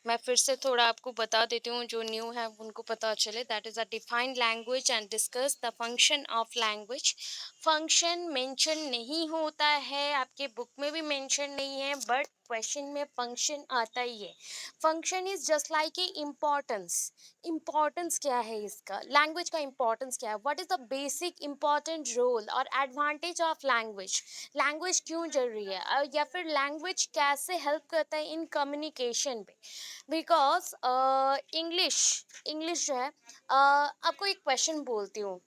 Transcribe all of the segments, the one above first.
मैं फिर से थोड़ा आपको बता देती हूँ, जो न्यू है उनको पता चले। That is a defined language and discuss the function of language. Function mention नहीं होता है, आपके बुक में भी मेंशन नहीं है, बट क्वेश्चन में फंक्शन आता ही है। Function is just like a importance. Importance क्या है इसका, लैंग्वेज का इम्पोर्टेंस क्या है, what is the basic important role और एडवांटेज ऑफ लैंग्वेज। लैंग्वेज क्यों जरूरी है, या फिर लैंग्वेज कैसे हेल्प करता है इन कम्युनिकेशन पे। बिकॉज इंग्लिश इंग्लिश जो है, आपको एक क्वेश्चन बोलती हूँ।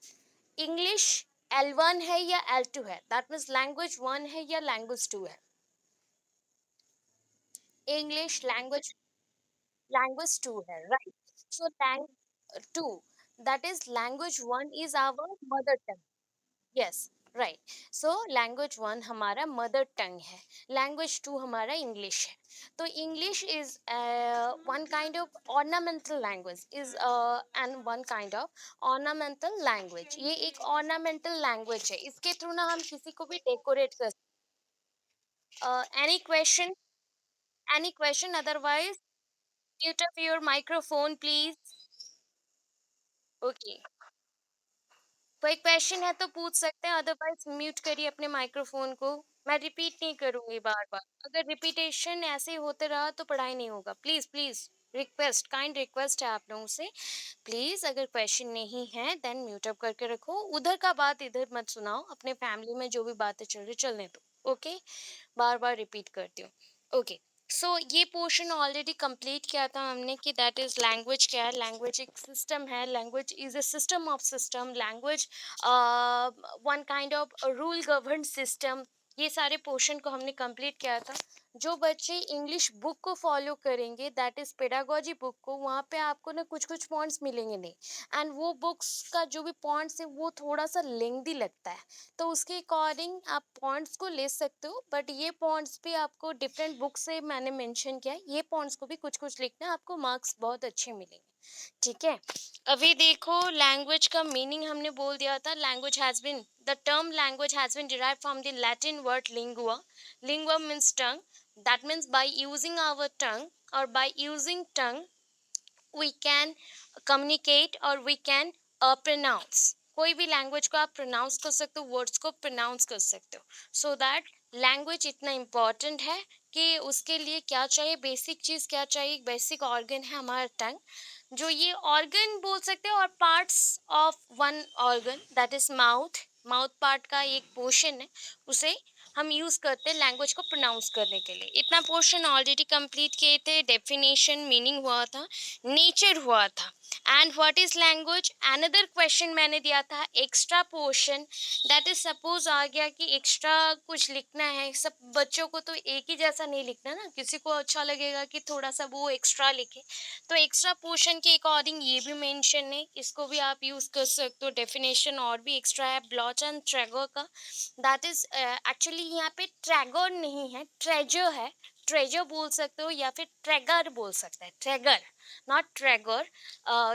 इंग्लिश L1 है या L2 है, दैट मीन्स लैंग्वेज 1 है या लैंग्वेज 2 है। इंग्लिश लैंग्वेज 2 है, right. So lang 2, that is language 1 is our mother tongue. Yes, right. So language 1 हमारा मदर टंग है, लैंग्वेज 2 हमारा इंग्लिश है। तो English is one kind of ornamental language, is and one kind of ornamental language. ये एक ornamental language है, इसके through ना हम किसी को भी डेकोरेट कर। Any question, any question, otherwise mute up your microphone please. Okay, कोई क्वेश्चन है तो पूछ सकते हैं, अदरवाइज म्यूट करिए अपने माइक्रोफोन को। मैं रिपीट नहीं करूंगी बार बार, अगर रिपीटेशन ऐसे होते रहा तो पढ़ाई नहीं होगा। Please please, request, kind request है आप लोगों से। प्लीज अगर क्वेश्चन नहीं है देन म्यूट अप करके रखो, उधर का बात इधर मत सुनाओ, अपने फैमिली में जो भी बातें चल रही चलने दो। ओके, बार बार रिपीट करती हूँ। ओके, सो ये पोर्शन ऑलरेडी कंप्लीट किया था हमने कि दैट इज लैंग्वेज क्या है। लैंग्वेज एक सिस्टम है, language is a system of system, language one kind of rule govern system. ये सारे पोर्शन को हमने कंप्लीट किया था। जो बच्चे इंग्लिश बुक को फॉलो करेंगे, दैट इज पेडागोजी बुक को, वहाँ पे आपको ना कुछ कुछ पॉइंट्स मिलेंगे नहीं, एंड वो बुक्स का जो भी पॉइंट्स है वो थोड़ा सा लेंदी लगता है, तो उसके अकॉर्डिंग आप पॉइंट्स को ले सकते हो। बट ये पॉइंट्स भी आपको डिफरेंट बुक से मैंने मेंशन किया है, ये पॉइंट्स को भी कुछ कुछ लिखना है, आपको मार्क्स बहुत अच्छे मिलेंगे। ठीक है, अभी देखो लैंग्वेज का मीनिंग हमने बोल दिया था। Language has been, the term language has been derived from the Latin word lingua. Lingua means tongue, that means by using our tongue or by using tongue we can communicate or we can pronounce। कोई भी language को आप pronounce कर सकते हो, words को pronounce कर सकते हो। सो दैट लैंग्वेज इतना इम्पोर्टेंट है कि उसके लिए क्या चाहिए, बेसिक चीज़ क्या चाहिए, बेसिक ऑर्गन है हमारा टंग, जो ये ऑर्गन बोल सकते हैं, और parts of one organ that is mouth. Mouth part का एक पोर्शन है, उसे हम यूज करते हैं लैंग्वेज को प्रोनाउंस करने के लिए। इतना पोर्शन ऑलरेडी कंप्लीट किए थे, डेफिनेशन, मीनिंग हुआ था, नेचर हुआ था, and what is language. Another question मैंने दिया था extra portion, that is suppose आ गया कि एक्स्ट्रा कुछ लिखना है। सब बच्चों को तो एक ही जैसा नहीं लिखना ना, किसी को अच्छा लगेगा कि थोड़ा सा वो एक्स्ट्रा लिखे, तो एक्स्ट्रा पोर्शन के अकॉर्डिंग ये भी मेंशन है, इसको भी आप यूज कर सकते हो। डेफिनेशन और भी एक्स्ट्रा है ब्लॉच एंड ट्रैगर का, दैट इज एक्चुअली यहाँ पे ट्रैगर नहीं है, ट्रेजर है। ट्रेजर बोल सकते हो या फिर ट्रैगर बोल सकते हैं, ट्रैगर, नॉट ट्रैगर,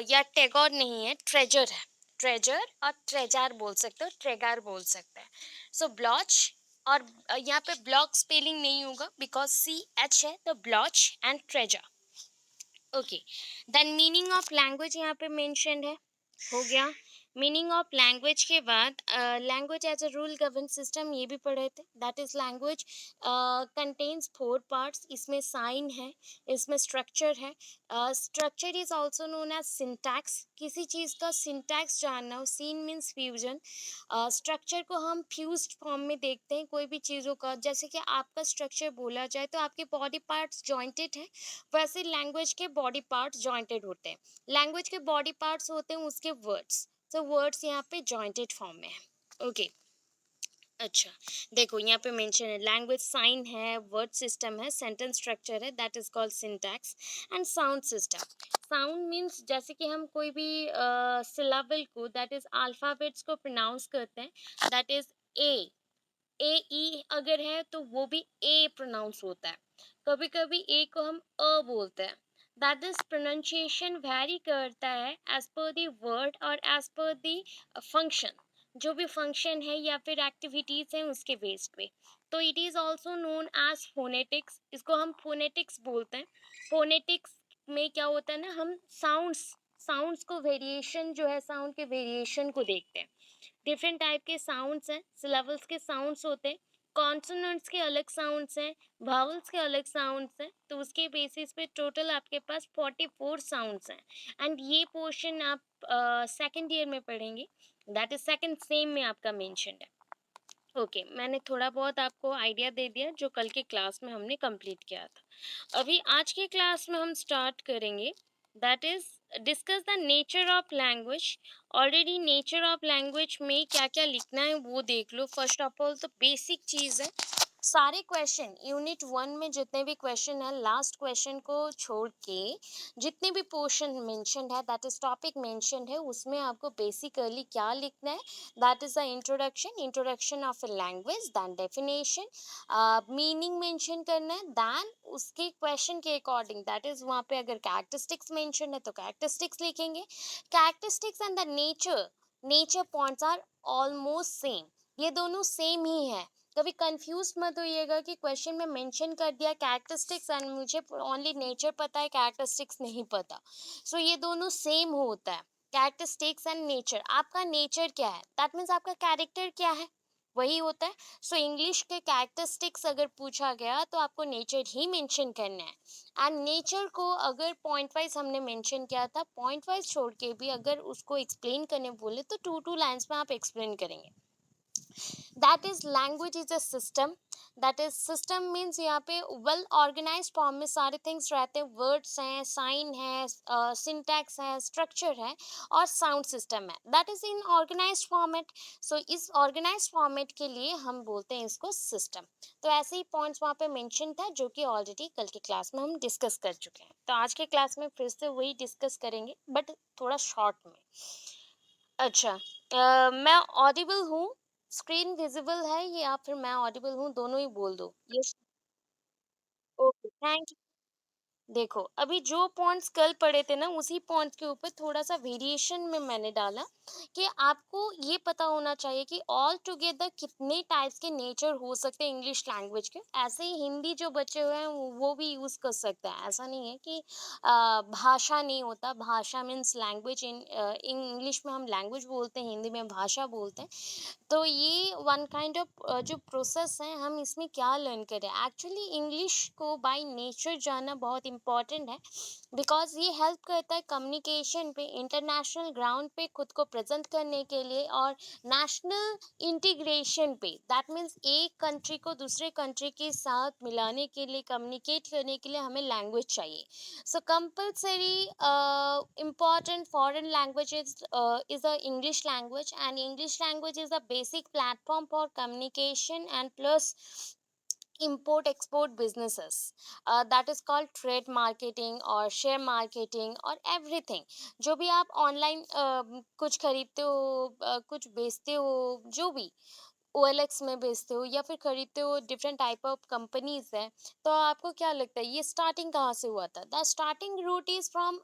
या टैगोर नहीं है, ट्रेजर है। ट्रेजर और ट्रेजार बोल सकते हो, ट्रेगर बोल सकते हैं। सो ब्लॉच, और यहाँ पे ब्लॉक स्पेलिंग नहीं होगा बिकॉज CH है, तो Bloch and Trager. Okay, then meaning of language यहाँ पे मेंशन्ड है, हो गया। मीनिंग ऑफ लैंग्वेज के बाद language as a rule govern system, ये भी पढ़े थे। That is language contains 4 parts, इसमें साइन है, इसमें स्ट्रक्चर है। Structure is also known as syntax, किसी चीज़ का सिंटैक्स जानना हो, सीन मीन्स फ्यूजन। स्ट्रक्चर को हम फ्यूज्ड फॉर्म में देखते हैं कोई भी चीज़ों का, जैसे कि आपका स्ट्रक्चर बोला जाए तो आपके बॉडी पार्ट्स जॉइंटेड है, वैसे लैंग्वेज के बॉडी पार्ट्स जॉइंटेड होते हैं। लैंग्वेज के बॉडी पार्ट्स होते हैं उसके वर्ड्स, तो वर्ड्स यहाँ पे जॉइंटेड फॉर्म में है। ओके, अच्छा, देखो यहाँ पे मेंशन है लैंग्वेज साइन है, वर्ड सिस्टम है, सेंटेंस स्ट्रक्चर है, that is called syntax, and sound system. Sound means जैसे कि हम कोई भी सिलाबल को, दैट इज अल्फाबेट्स को प्रोनाउंस करते हैं, दैट इज ए ई अगर है तो वो भी ए प्रोनाउंस होता है। कभी कभी ए को हम बोलते हैं। दैट इज प्रोनाउंसिएशन वेरी करता है एज पर द वर्ड और एज पर द फंक्शन, जो भी फंक्शन है या फिर एक्टिविटीज हैं उसके बेस पे। तो it is also known as phonetics, इसको हम फोनेटिक्स बोलते हैं। फोनेटिक्स में क्या होता है ना, हम साउंड्स साउंड्स को वेरिएशन जो है, साउंड के वेरिएशन को देखते हैं। डिफरेंट टाइप के साउंड्स हैं, सिलेबल्स के साउंड्स होते हैं, कॉन्सोनेंट्स के अलग साउंड्स हैं, वावल्स के अलग साउंड्स हैं। तो उसके बेसिस पे टोटल आपके पास 44 साउंड्स हैं। एंड ये पोर्शन आप सेकंड ईयर में पढ़ेंगे, दैट इज सेकंड सेम में आपका मेंशन है। ओके मैंने थोड़ा बहुत आपको आइडिया दे दिया जो कल के क्लास में हमने कंप्लीट किया था। अभी आज के क्लास में हम स्टार्ट करेंगे, that is discuss the nature of language. Already nature of language में क्या क्या लिखना है वो देख लो। फर्स्ट ऑफ ऑल तो बेसिक चीज़ है, सारे क्वेश्चन यूनिट 1 में जितने भी क्वेश्चन है, लास्ट क्वेश्चन को छोड़ के जितने भी पोर्शन मेंशन्ड है, दैट इज टॉपिक मेंशन्ड है, उसमें आपको बेसिकली क्या लिखना है, that is the introduction of a language, then definition, meaning mention करना है, दैन उसके क्वेश्चन के अकॉर्डिंग, दैट इज वहाँ पे अगर कैरेक्टरिस्टिक्स मेंशन है तो कैरेक्टरिस्टिक्स लिखेंगे। Characteristics and the nature, nature points are almost same, ये दोनों सेम ही है। कभी कंफ्यूज मत होइएगा कि क्वेश्चन में मेंशन कर दिया कैरेक्टरिस्टिक्स एंड मुझे ओनली नेचर पता है, कैरेक्टरिस्टिक्स नहीं पता। सो ये दोनों सेम होता है, कैरेक्टरिस्टिक्स एंड नेचर। आपका नेचर क्या है, दैट मीन्स आपका कैरेक्टर क्या है, वही होता है। सो इंग्लिश के कैरेक्टरिस्टिक्स अगर पूछा गया तो आपको नेचर ही मेंशन करना है। एंड नेचर को अगर पॉइंट वाइज हमने मेंशन किया था, पॉइंट वाइज छोड़ के भी अगर उसको एक्सप्लेन करने बोले तो 2 लाइन्स में आप एक्सप्लेन करेंगे। That is language is a system, that is system means यहाँ पे वेल ऑर्गेनाइज फॉर्म में सारे थिंग्स रहते हैं, वर्ड्स हैं, साइन है, सिंटैक्स है, स्ट्रक्चर है और साउंड सिस्टम है, that is in organize format. So इस ऑर्गेनाइज फॉर्मेट के लिए हम बोलते हैं इसको सिस्टम। तो ऐसे ही पॉइंट्स वहाँ पे मेंशन था जो कि ऑलरेडी कल के क्लास में हम डिस्कस कर चुके हैं, तो आज के क्लास में फिर से वही डिस्कस करेंगे बट थोड़ा शॉर्ट में। अच्छा, मैं ऑडिबल हूँ, स्क्रीन विजिबल है या फिर मैं ऑडिबल हूँ, दोनों ही बोल दो। Yes, okay thank. देखो अभी जो पॉइंट्स कल पढ़े थे ना, उसी पॉइंट्स के ऊपर थोड़ा सा वेरिएशन में मैंने डाला कि आपको ये पता होना चाहिए कि ऑल टुगेदर कितने टाइप्स के नेचर हो सकते हैं इंग्लिश लैंग्वेज के। ऐसे ही हिंदी जो बचे हुए हैं वो भी यूज़ कर सकते हैं, ऐसा नहीं है कि भाषा नहीं होता। भाषा मीन्स लैंग्वेज, इन इंग्लिश में हम लैंग्वेज बोलते हैं, हिंदी में भाषा बोलते हैं। तो ये वन काइंड ऑफ जो प्रोसेस है, हम इसमें क्या लर्न करें, एक्चुअली इंग्लिश को बाय नेचर जानना बहुत इंपॉर्टेंट है, बिकॉज ये हेल्प करता है कम्युनिकेशन पे, इंटरनेशनल ग्राउंड पे खुद को प्रेजेंट करने के लिए और नेशनल इंटीग्रेशन पे, दैट मीन्स एक कंट्री को दूसरे कंट्री के साथ मिलाने के लिए, कम्युनिकेट करने के लिए हमें लैंग्वेज चाहिए। So compulsory important foreign languages is the English language, and English language is a basic platform for communication and plus import export businesses, that is called trade marketing or share marketing or everything। जो भी आप online कुछ खरीदते हो, कुछ बेचते हो, जो भी OLX में बेचते हो या फिर खरीदते हो, डिफरेंट टाइप ऑफ कंपनीज है, तो आपको क्या लगता है ये स्टार्टिंग कहाँ से हुआ था? The starting root is from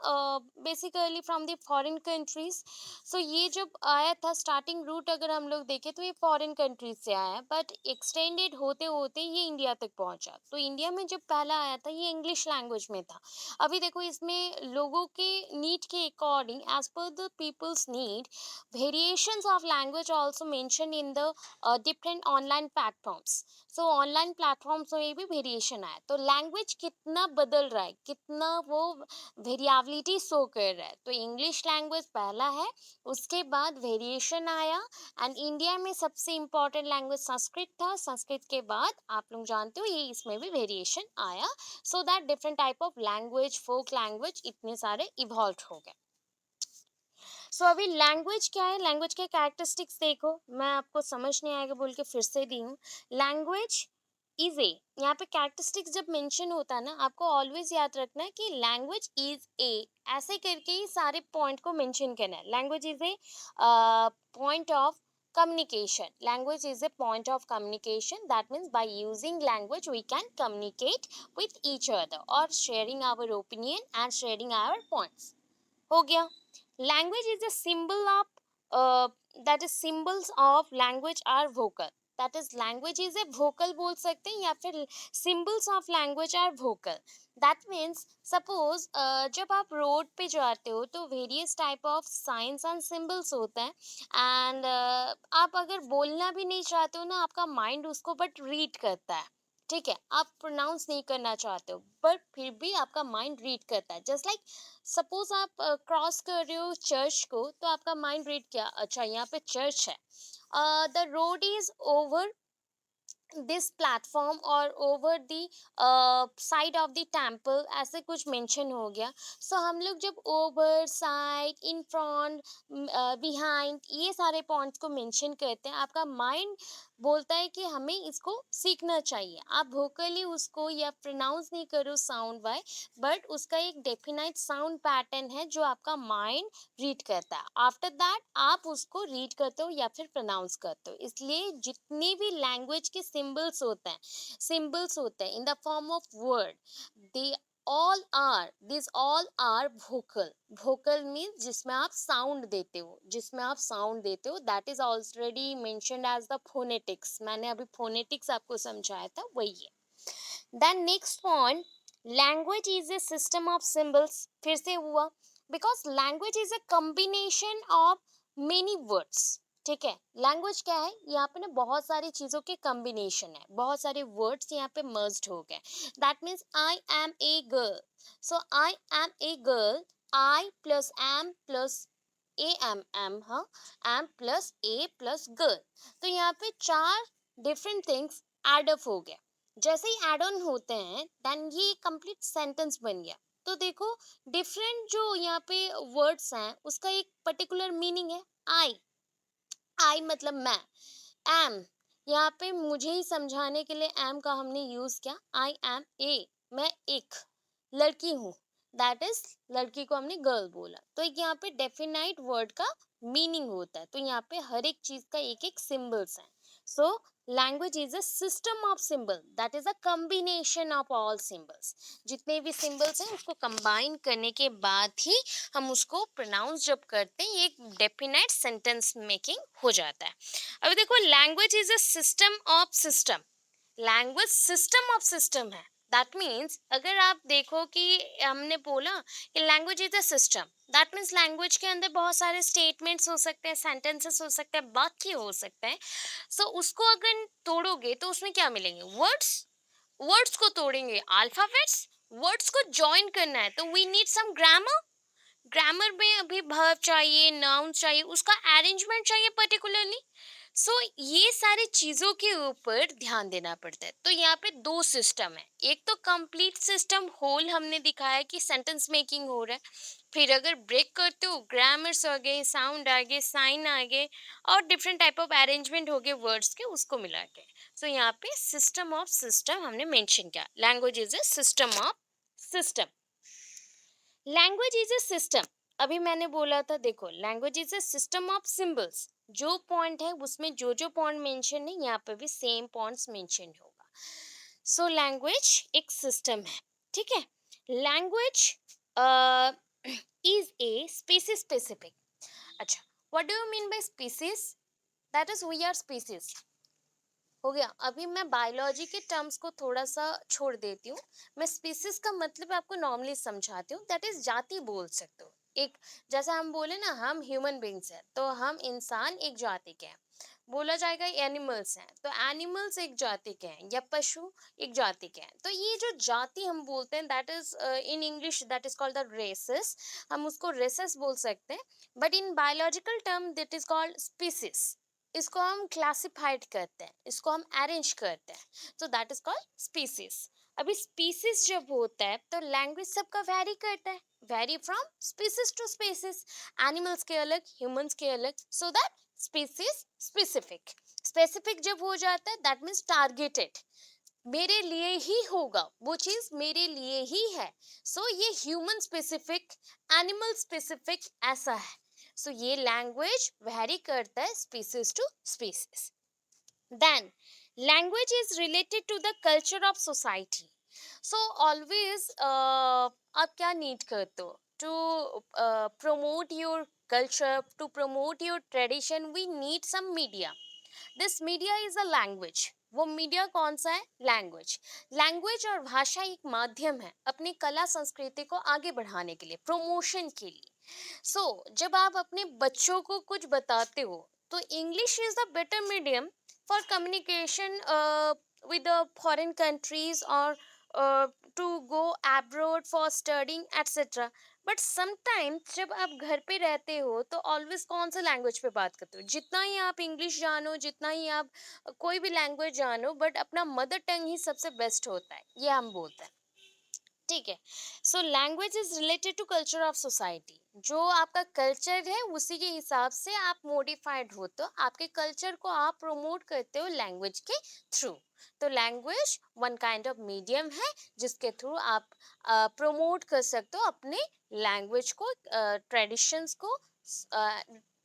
basically from the foreign countries. So ये जब आया था स्टार्टिंग रूट, अगर हम लोग देखें तो ये फॉरेन कंट्रीज से आया है, बट एक्सटेंडेड होते होते ये इंडिया तक पहुंचा। तो इंडिया में जब पहला आया था ये इंग्लिश लैंग्वेज में था। अभी देखो इसमें लोगों के नीड के अकॉर्डिंग, एज पर the people's need, variations of language also mentioned in the different online platforms. So online platforms में भी वेरिएशन आया, तो लैंग्वेज कितना बदल रहा है, कितना वो वेरिएबिलिटी शो कर रहा है। तो इंग्लिश लैंग्वेज पहला है, उसके बाद वेरिएशन आया, एंड इंडिया में सबसे इम्पोर्टेंट लैंग्वेज संस्कृत था, संस्कृत के बाद आप लोग जानते हो ये इसमें भी वेरिएशन आया। So that different type of language, folk language, इतने सारे इवॉल्व हो गए। सो अभी लैंग्वेज क्या है, लैंग्वेज के कैरेक्टरिस्टिक्स देखो, मैं आपको समझ नहीं आएगा बोल के फिर से दी हूँ। लैंग्वेज इज ए, यहाँ पे कैरेक्टरिस्टिक्स जब मेंशन होता है ना, आपको ऑलवेज याद रखना है कि लैंग्वेज इज ए, ऐसे करके ही सारे पॉइंट को मेंशन करना है। Language is A point of communication, language is a point of communication, that means by using language we can communicate with each other or sharing our opinion and sharing our points। हो गया। Language is a symbol of, that is symbols of language are vocal, that is language is a vocal बोल सकते हैं, या फिर symbols of language are vocal. That means suppose जब आप road पे जाते हो तो various type of signs and symbols होते हैं, एंड आप अगर बोलना भी नहीं चाहते हो ना, आपका माइंड उसको बट रीड करता है, ठीक है, आप प्रोनाउंस नहीं करना चाहते हो बट फिर भी आपका माइंड रीड करता है। जस्ट लाइक सपोज आप क्रॉस कर रहे हो चर्च को, तो आपका माइंड रीड किया, अच्छा यहाँ पे चर्च है, the road is over this platform और over the side of the temple, ऐसे कुछ मेंशन हो गया। सो हम लोग जब over, side, in front, behind, ये सारे पॉइंट्स को मेंशन करते हैं, आपका माइंड बोलता है कि हमें इसको सीखना चाहिए। आप वोकली उसको या प्रोनाउंस नहीं करो साउंड वाई, बट उसका एक डेफिनाइट साउंड पैटर्न है जो आपका माइंड रीड करता है। आफ्टर दैट आप उसको रीड करते हो या फिर प्रोनाउंस करते हो। इसलिए जितनी भी लैंग्वेज के सिंबल्स होते हैं in the form of word, they all are vocal. Vocal means जिसमें आप साउंड देते हो, that is already mentioned as the phonetics. मैंने अभी फोनेटिक्स आपको समझाया था, वही है। Then next point, language is a system of symbols. फिर से हुआ, because language is a combination of many words. ठीक है, लैंग्वेज क्या है, यहाँ पे ना बहुत सारी चीजों के कॉम्बिनेशन है, बहुत सारे वर्ड्स यहाँ पे मर्ज्ड हो गए। That means I am a girl, so I am a girl, I plus am plus a am am, हाँ, am plus a plus girl. तो यहाँ पे चार डिफरेंट थिंग्स एड अप हो गए। जैसे ही एड ऑन होते हैं देन ये कंप्लीट सेंटेंस बन गया। तो देखो, डिफरेंट जो यहाँ पे वर्ड्स हैं उसका एक पर्टिकुलर मीनिंग है। आई मतलब मैं, एम, यहाँ पे मुझे ही समझाने के लिए एम का हमने यूज किया, आई एम ए, मैं एक लड़की हूँ, दैट इज लड़की को हमने गर्ल बोला। तो यहाँ पे डेफिनाइट वर्ड का मीनिंग होता है, तो यहाँ पे हर एक चीज का एक एक सिंबल्स है। So language is a system of symbol, that is a combination of all symbols. जितने भी सिंबल्स हैं उसको कंबाइन करने के बाद ही हम उसको प्रोनाउंस जब करते हैं, एक डेफिनेट सेंटेंस मेकिंग हो जाता है। अभी देखो, language is a system of system. Language system of system है। दैट मीन्स अगर आप देखो कि हमने बोला कि language is a system, that means language के अंदर बहुत सारे स्टेटमेंट्स हो सकते हैं, सेंटेंसेस हो सकते हैं, वाक्य हो सकते हैं। सो उसको अगर तोड़ोगे तो उसमें क्या मिलेंगे, वर्ड्स। वर्ड्स को तोड़ेंगे अल्फाबेट्स, वर्ड्स को ज्वाइन करना है तो we need some grammar. Grammar में अभी वर्ब चाहिए, नाउन चाहिए, उसका अरेंजमेंट चाहिए पर्टिकुलरली। सो ये सारी चीजों के ऊपर ध्यान देना पड़ता है। तो यहाँ पे दो सिस्टम है, एक तो कंप्लीट सिस्टम होल हमने दिखाया कि सेंटेंस मेकिंग हो रहा है, फिर अगर ब्रेक करते हो ग्रामर्स आ गए, साउंड आ गए, साइन आ गए, और डिफरेंट टाइप ऑफ अरेंजमेंट हो गए वर्ड्स के, उसको मिला के। सो यहाँ पे सिस्टम ऑफ सिस्टम हमने मेंशन किया, language is a system of system. Language is a system, अभी मैंने बोला था, देखो language is a system of symbols. जो पॉइंट है उसमें जो जो पॉइंट मेंशन है यहाँ पे भी सेम पॉइंट्स मेंशन होगा। सो लैंग्वेज एक सिस्टम है, ठीक है। Language is a species specific. अच्छा, what do you mean by species? That is we are species, हो गया। अभी मैं बायोलॉजी के टर्म्स को थोड़ा सा छोड़ देती हूँ, मैं स्पीसीज का मतलब आपको नॉर्मली समझाती हूँ, दैट इज जाति बोल सकते हो। एक, जैसा हम बोले ना हम ह्यूमन बींग्स हैं, तो हम इंसान एक जाति के हैं। बोला जाएगा एनिमल्स हैं, तो एनिमल्स एक जाति के हैं, या पशु एक जाति के हैं। तो ये जो जाति हम बोलते हैं that is in English that is called the races, हम उसको रेसेस बोल सकते हैं। But in biological term that is called species. इसको हम क्लासिफाइड करते हैं, इसको हम अरेंज करते हैं, तो दैट इज कॉल्ड स्पीसीज। अभी स्पीसीज जब होता है तो लैंग्वेज सबका वैरी करता है, vary from species to species, animals के अलग, ह्यूमंस के अलग, so that species specific. Specific जब हो जाता है दैट मीन्स टारगेटेड, मेरे लिए ही होगा, वो चीज मेरे लिए ही है। सो ये ह्यूमन स्पेसिफिक, एनिमल स्पेसिफिक ऐसा है। सो ये लैंग्वेज वेरी करता है species to species. Then language is related to the culture of society. So always आप क्या नीड करते हो to promote your culture, to promote your tradition, we need some media। This media is a language. वो media कौन सा है? Language. Language और भाषा एक माध्यम है अपनी कला संस्कृति को आगे बढ़ाने के लिए, प्रमोशन के लिए। जब आप अपने बच्चों को कुछ बताते हो तो English is the better medium for communication with the foreign countries or to go abroad for studying etc. But sometimes जब आप घर पे रहते हो तो ऑलवेज कौन सा लैंग्वेज पे बात करते हो? जितना ही आप इंग्लिश जानो, जितना ही आप कोई भी लैंग्वेज जानो, बट अपना मदर टंग ही सबसे बेस्ट होता है, ये हम बोलते हैं। ठीक है। Language is related to culture of society. जो आपका कल्चर है उसी के हिसाब से आप मोडिफाइड हो, तो आपके कल्चर को आप प्रमोट करते हो लैंग्वेज के थ्रू। तो language one kind of medium है जिसके थ्रू आप प्रमोट कर सकते हो अपने लैंग्वेज को, ट्रेडिशंस को।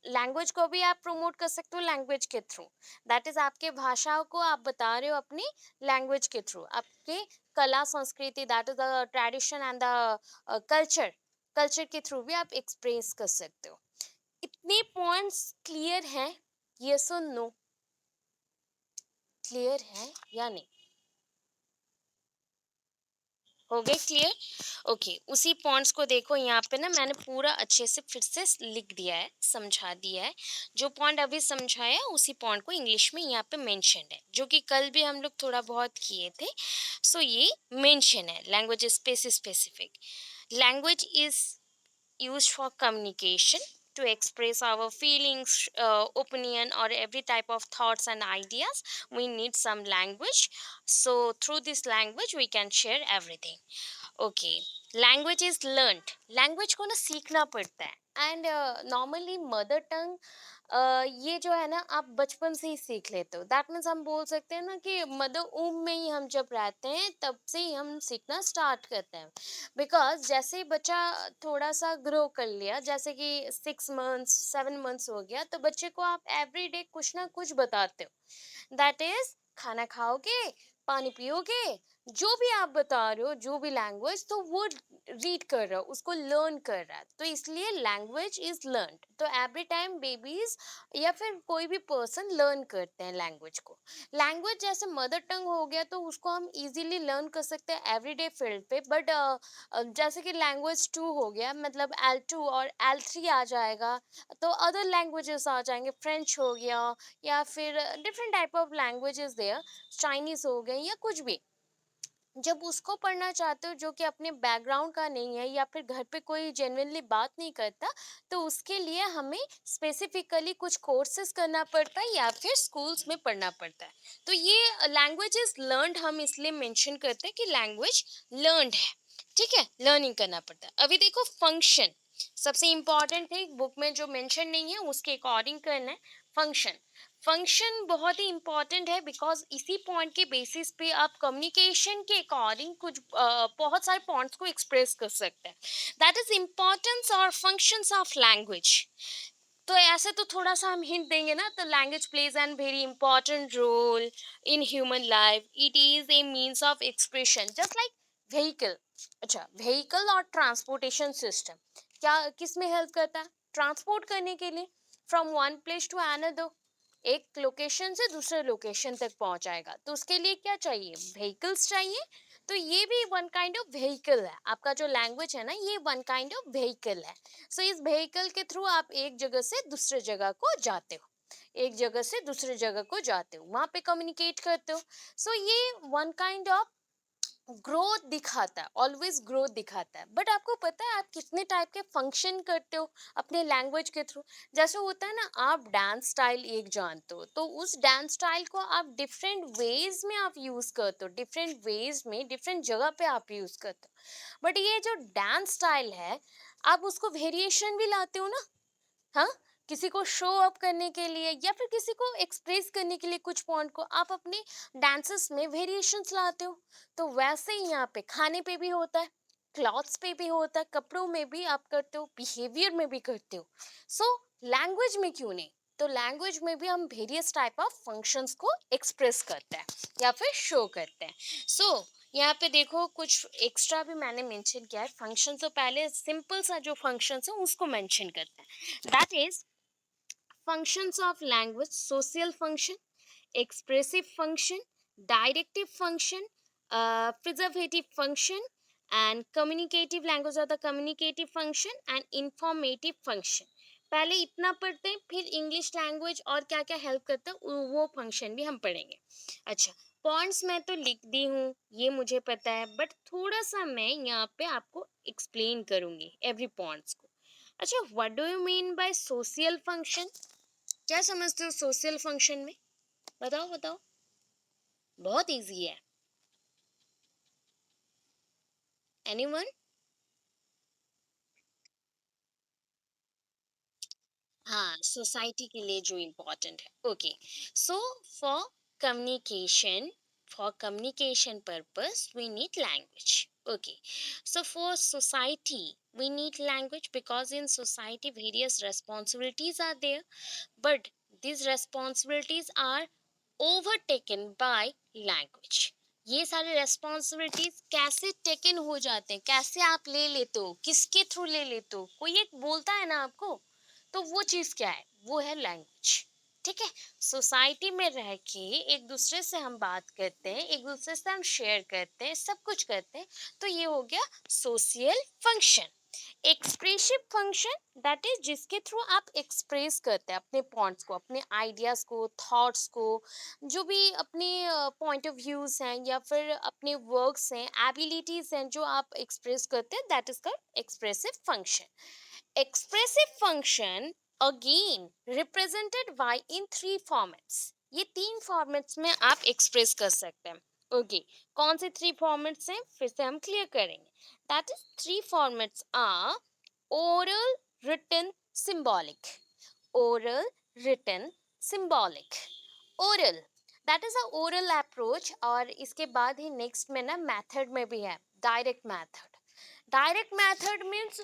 लैंग्वेज को भी आप प्रमोट कर सकते हो लैंग्वेज के थ्रू। दैट इज आपके भाषाओं को आप बता रहे हो अपनी लैंग्वेज के थ्रू। आपके कला संस्कृति, that is the tradition and the culture, culture के थ्रू भी आप एक्सप्रेस कर सकते हो। इतने पॉइंट्स क्लियर हैं? यस और नो? क्लियर है या नहीं? हो गए क्लियर? ओके, उसी पॉइंट्स को देखो, यहाँ पे ना मैंने पूरा अच्छे से फिर से लिख दिया है, समझा दिया है। जो पॉइंट अभी समझाया उसी पॉइंट को इंग्लिश में यहाँ पे मेंशन है, जो कि कल भी हम लोग थोड़ा बहुत किए थे। ये मेंशन है, language is specific. Language is used for communication, to express our feelings, opinion or every type of thoughts and ideas. We need some language, so through this language we can share everything. Okay, language is learned. Language को ना सीखना पड़ता है। And normally mother tongue ये जो है ना आप बचपन से ही सीख लेते हो। दैट मीन्स हम बोल सकते हैं ना कि मदर ऊम में ही हम जब रहते हैं तब से ही हम सीखना स्टार्ट करते हैं। बिकॉज जैसे ही बच्चा थोड़ा सा ग्रो कर लिया, जैसे कि 6 मंथ्स 7 मंथ्स हो गया, तो बच्चे को आप एवरी डे कुछ ना कुछ बताते हो। दैट इज खाना खाओगे, पानी पियोगे, जो भी आप बता रहे हो, जो भी लैंग्वेज, तो वो रीड कर रहा है, उसको लर्न कर रहा है। तो इसलिए लैंग्वेज इज लर्न। तो एवरी टाइम बेबीज या फिर कोई भी पर्सन लर्न करते हैं लैंग्वेज को। लैंग्वेज जैसे मदर टंग हो गया तो उसको हम इजीली लर्न कर सकते हैं एवरीडे फील्ड पे। बट जैसे कि लैंग्वेज 2 हो गया, मतलब L2 और L3 आ जाएगा, तो अदर लैंग्वेजेस आ जाएंगे, फ्रेंच हो गया या फिर different type of languages there, Chinese हो गए या कुछ भी। जब उसको पढ़ना चाहते हो जो कि अपने बैकग्राउंड का नहीं है या फिर घर पे कोई जेन्युइनली बात नहीं करता, तो उसके लिए हमें स्पेसिफिकली कुछ कोर्सेज करना पड़ता है या फिर स्कूल्स में पढ़ना पड़ता है। तो ये लैंग्वेजेस लर्नड हम इसलिए मेंशन करते हैं कि लैंग्वेज लर्नड है। ठीक है, लर्निंग करना पड़ता है। अभी देखो फंक्शन सबसे इंपॉर्टेंट है, बुक में जो मेंशन नहीं है उसके अकॉर्डिंग करना है। फंक्शन, फंक्शन बहुत ही इंपॉर्टेंट है बिकॉज इसी पॉइंट के बेसिस पे आप कम्युनिकेशन के अकॉर्डिंग कुछ बहुत सारे पॉइंट्स को एक्सप्रेस कर सकते हैं। दैट इज इम्पोर्टेंस और फंक्शंस ऑफ लैंग्वेज। तो ऐसे तो थोड़ा सा हम हिंट देंगे ना, तो language plays an very important role in human life. It is a means of expression just like vehicle. अच्छा, व्हीकल और ट्रांसपोर्टेशन सिस्टम क्या किस में हेल्प करता है? ट्रांसपोर्ट करने के लिए, from one place to another, एक लोकेशन से दूसरे लोकेशन तक पहुंचाएगा, तो उसके लिए क्या चाहिए? व्हीकल्स चाहिए। तो ये भी वन काइंड ऑफ व्हीकल है। आपका जो लैंग्वेज है ना, ये वन काइंड ऑफ व्हीकल है। इस व्हीकल के थ्रू आप एक जगह से दूसरे जगह को जाते हो, एक जगह से दूसरे जगह को जाते हो, वहां पे कम्युनिकेट करते हो। ये वन काइंड ऑफ ग्रोथ दिखाता है, ऑलवेज ग्रोथ दिखाता है। बट आपको पता है आप कितने टाइप के फंक्शन करते हो अपने लैंग्वेज के थ्रू? जैसे होता है ना, आप डांस स्टाइल एक जानते हो, तो उस डांस स्टाइल को आप डिफरेंट वेज में आप यूज करते हो, डिफरेंट वेज में डिफरेंट जगह पे आप यूज करते हो। बट ये जो डांस स्टाइल है, आप उसको वेरिएशन भी लाते हो ना। हाँ, किसी को शो अप करने के लिए या फिर किसी को एक्सप्रेस करने के लिए कुछ पॉइंट को आप अपने डांसेस में वेरिएशंस लाते हो। तो वैसे ही यहाँ पे खाने पे भी होता है, क्लॉथ्स पे भी होता है, कपड़ों में भी आप करते हो, बिहेवियर में भी करते हो। लैंग्वेज में क्यों नहीं? तो लैंग्वेज में भी हम वेरियस टाइप ऑफ फंक्शंस को एक्सप्रेस करते हैं या फिर शो करते हैं। यहाँ पे देखो कुछ एक्स्ट्रा भी मैंने मेंशन किया है फंक्शन। तो पहले सिंपल सा जो फंक्शन है उसको मेंशन करते हैं। That is functions of language, social function, expressive function, directive function, preservative function, and communicative language are the communicative function and informative function. पहले इतना पढ़ते हैं, फिर इंग्लिश लैंग्वेज और क्या क्या हेल्प करता है वो फंक्शन भी हम पढ़ेंगे. अच्छा, पॉइंट्स मैं तो लिख दी हूँ, ये मुझे पता है, बट थोड़ा सा मैं यहाँ पे आपको एक्सप्लेन करूंगी एवरी पॉइंट्स को. अच्छा, what do you mean by social function? क्या समझते हो सोशल फंक्शन में? बताओ बताओ. बहुत इजी है. एनीवन? हाँ, सोसाइटी के लिए जो इम्पोर्टेंट है. Okay, so for communication, for communication purpose we need language. Okay, so for society we need language because in society various responsibilities are there, but these responsibilities are overtaken by language. ये सारे responsibilities कैसे taken हो जाते हैं, कैसे आप ले लेते हो, किसके थ्रू ले लेते हो, कोई एक बोलता है ना आपको, तो वो चीज क्या है, वो है लैंग्वेज. ठीक है, सोसाइटी में रह के एक दूसरे से हम बात करते हैं, एक दूसरे से हम शेयर करते हैं, सब कुछ करते हैं, तो ये हो गया social function. Expressive function, that is जिसके थ्रू आप एक्सप्रेस करते हैं अपने पॉइंट्स को, अपने आइडियाज को, थॉट्स को, जो भी अपने पॉइंट ऑफ व्यूज हैं या फिर अपने वर्क्स हैं, एबिलिटीज हैं जो आप एक्सप्रेस करते हैं, that is called expressive function. Expressive function again represented by in three formats. ये तीन फॉर्मेट्स में आप एक्सप्रेस कर सकते हैं. ओके, कौन से थ्री फॉर्मेट्स हैं, फिर से हम क्लियर करेंगे. That is three formats are oral, written, symbolic. Oral, written, symbolic. Oral, that is a oral approach. और इसके बाद ही नेक्स्ट में ना मेथड में भी है direct method. Direct method means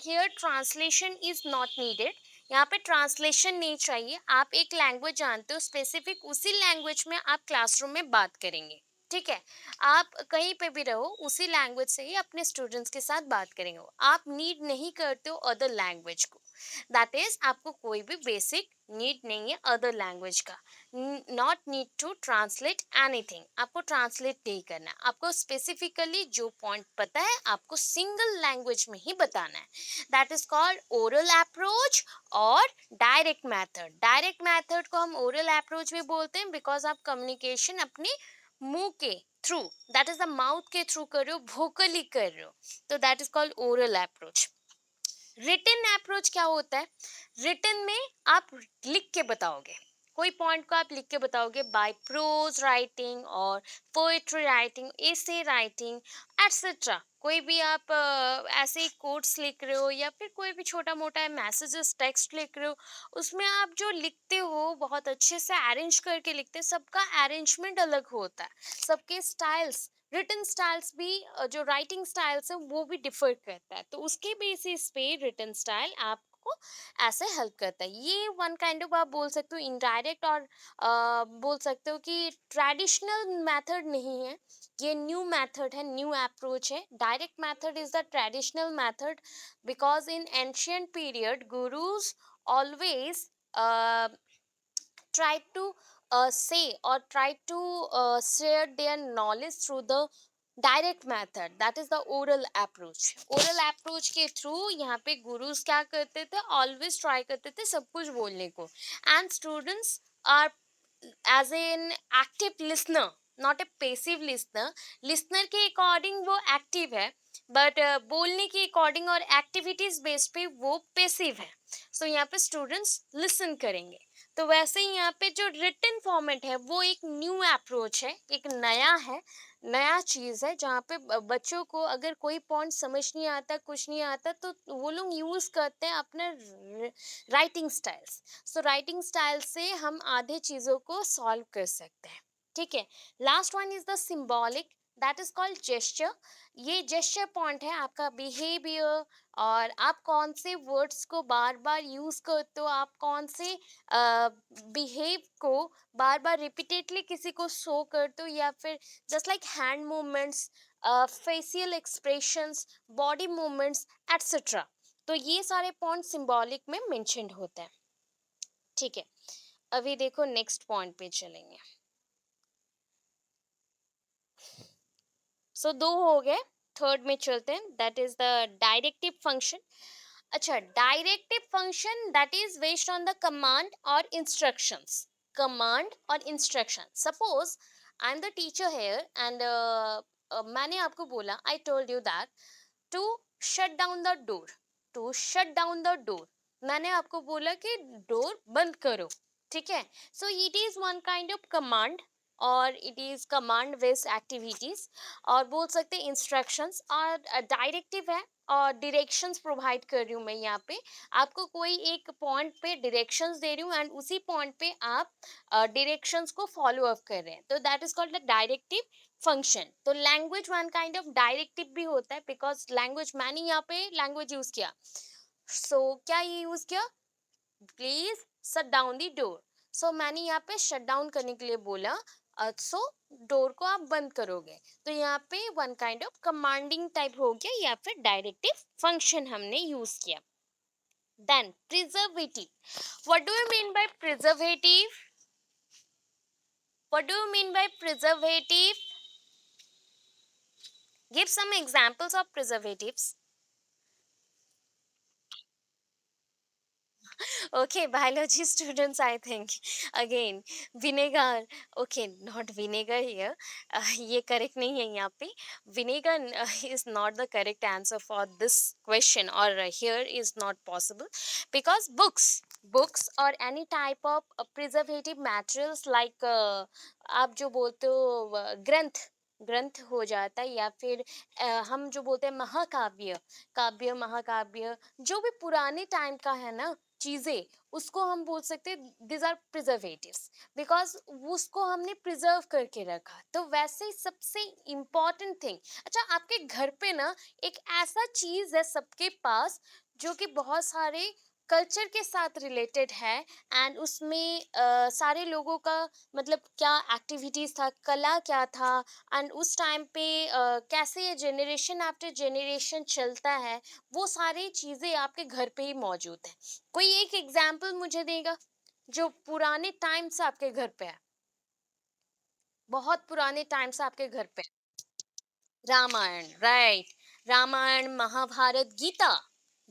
here translation is not needed. यहाँ पे ट्रांसलेशन नहीं चाहिए. आप एक लैंग्वेज जानते हो, स्पेसिफिक उसी लैंग्वेज में आप क्लासरूम में बात करेंगे. ठीक है, आप कहीं पे भी रहो, उसी लैंग्वेज से ही अपने स्टूडेंट्स के साथ बात करेंगे. आप नीड नहीं करते हो अदर लैंग्वेज को. दैट इज आपको कोई भी बेसिक नीड नहीं है अदर लैंग्वेज का. Not need to translate anything. आपको ट्रांसलेट नहीं करना है. आपको स्पेसिफिकली जो पॉइंट पता है आपको सिंगल लैंग्वेज में ही बताना है. That is called oral approach और डायरेक्ट मेथड. डायरेक्ट मेथड को हम ओरल अप्रोच भी बोलते हैं बिकॉज आप कम्युनिकेशन अपने मुंह के through, that is the mouth के थ्रू कर रहे हो, वोकली कर रहे हो, तो that is called oral approach. Written approach क्या होता है? रिटन में आप लिख के बताओगे, कोई पॉइंट को आप लिख के बताओगे बाय प्रोज राइटिंग और poetry writing, essay writing, etcetera. कोई भी आप ऐसे ही कोट्स लिख रहे हो या फिर कोई भी छोटा मोटा मैसेजेस टेक्स्ट लिख रहे हो, उसमें आप जो लिखते हो बहुत अच्छे से अरेंज करके लिखते हैं. सबका अरेंजमेंट अलग होता है, सबके स्टाइल्स, रिटन स्टाइल्स भी जो राइटिंग स्टाइल्स है वो भी डिफर करता है, तो उसके बेसिस पे रिटन स्टाइल आपको ऐसे हेल्प करता है. ये वन काइंड ऑफ आप बोल सकते हो इनडायरेक्ट, और बोल सकते हो कि ट्रेडिशनल मेथड नहीं है, ये न्यू मेथड है, न्यू अप्रोच है. Direct method is the traditional method because in ancient period gurus always try to say or try to share their knowledge through the direct method, that is the oral approach. Oral approach के through यहाँ पे गुरुज क्या करते थे, always try करते थे सब कुछ बोलने को, and students are as an active listener, not a passive listener. Listener के अकॉर्डिंग वो एक्टिव है, बट बोलने के अकॉर्डिंग और एक्टिविटीज बेस्ड पे वो पेसिव है. सो यहाँ पे स्टूडेंट्स लिसन करेंगे. तो वैसे ही यहाँ पे जो रिटन फॉर्मेट है वो एक न्यू अप्रोच है, एक नया है, नया चीज़ है, जहाँ पे बच्चों को अगर कोई पॉइंट समझ नहीं आता, कुछ नहीं आता, तो वो लोग यूज़ करते हैं अपने writing styles. So writing style से हम आधे चीज़ों को सॉल्व कर सकते हैं. ठीक है, last one is the symbolic, that is called gesture. ये जेस्चर पॉइंट है आपका बिहेवियर, और आप कौन से वर्ड्स को बार बार यूज करते हो, आप कौन से बिहेव को बार बार रिपीटेडली किसी को शो करते हो, या फिर just like hand movements, facial expressions, body movements, etcetera. तो ये सारे पॉइंट सिंबॉलिक में मेंशन्ड होते हैं. ठीक है, अभी देखो नेक्स्ट पॉइंट पे चलेंगे। सो दो हो गए, थर्ड में चलते हैं, that is the directive function. अच्छा, directive function that is based on the command और इंस्ट्रक्शंस। कमांड और instruction, suppose I am the teacher here and मैंने आपको बोला, I told you that to shut down the door, to shut down the door, मैंने आपको बोला कि door बंद करो, ठीक है। So it is one kind of command, और it is command based activities, और बोल सकते हैं इंस्ट्रक्शंस, और डायरेक्टिव है, और डायरेक्शंस प्रोवाइड कर रही हूँ मैं यहाँ पे, आपको कोई एक पॉइंट पे डायरेक्शंस दे रही हूँ एंड उसी पॉइंट पे आप डायरेक्शंस को फॉलो अप कर रहे हैं, तो that is called the directive function. तो language one kind of directive भी होता है, बिकॉज लैंग्वेज मैंने यहाँ पे लैंग्वेज यूज किया। सो क्या ये यूज किया, please shut down the door. So मैंने यहाँ पे शट डाउन करने के लिए बोला, सो डोर को आप बंद करोगे, तो यहाँ पे one kind of commanding type हो गया, या फिर डायरेक्टिव फंक्शन हमने यूज किया। Then preservative, what do you mean by preservative, what do you mean by preservative, give some examples of preservatives. Okay, biology students, I think. Again, vinegar. Okay, not vinegar here. ये correct नहीं है यहाँ पे. Vinegar is not the correct answer for this question, or here is not possible, because books or any type of preservative materials like आप जो बोलते हो ग्रंथ, ग्रंथ हो जाता है, या फिर हम जो बोलते हैं महाकाव्य, काव्य महाकाव्य, जो भी पुराने टाइम का है ना चीजें, उसको हम बोल सकते हैं दिस आर प्रिजर्वेटिव्स, बिकॉज उसको हमने प्रिजर्व करके रखा। तो वैसे ही सबसे इम्पोर्टेंट थिंग, अच्छा आपके घर पे ना एक ऐसा चीज है सबके पास, जो कि बहुत सारे कल्चर के साथ रिलेटेड है, एंड उसमें सारे लोगों का मतलब क्या एक्टिविटीज था, कला क्या था, एंड उस टाइम पे कैसे ये जनरेशन आफ्टर जनरेशन चलता है, वो सारी चीजें आपके घर पे ही मौजूद है। कोई एक एग्जाम्पल मुझे देगा जो पुराने टाइम से आपके घर पे है, बहुत पुराने टाइम से आपके घर पे है। Ramayana, right. Ramayana, Mahabharata, Gita,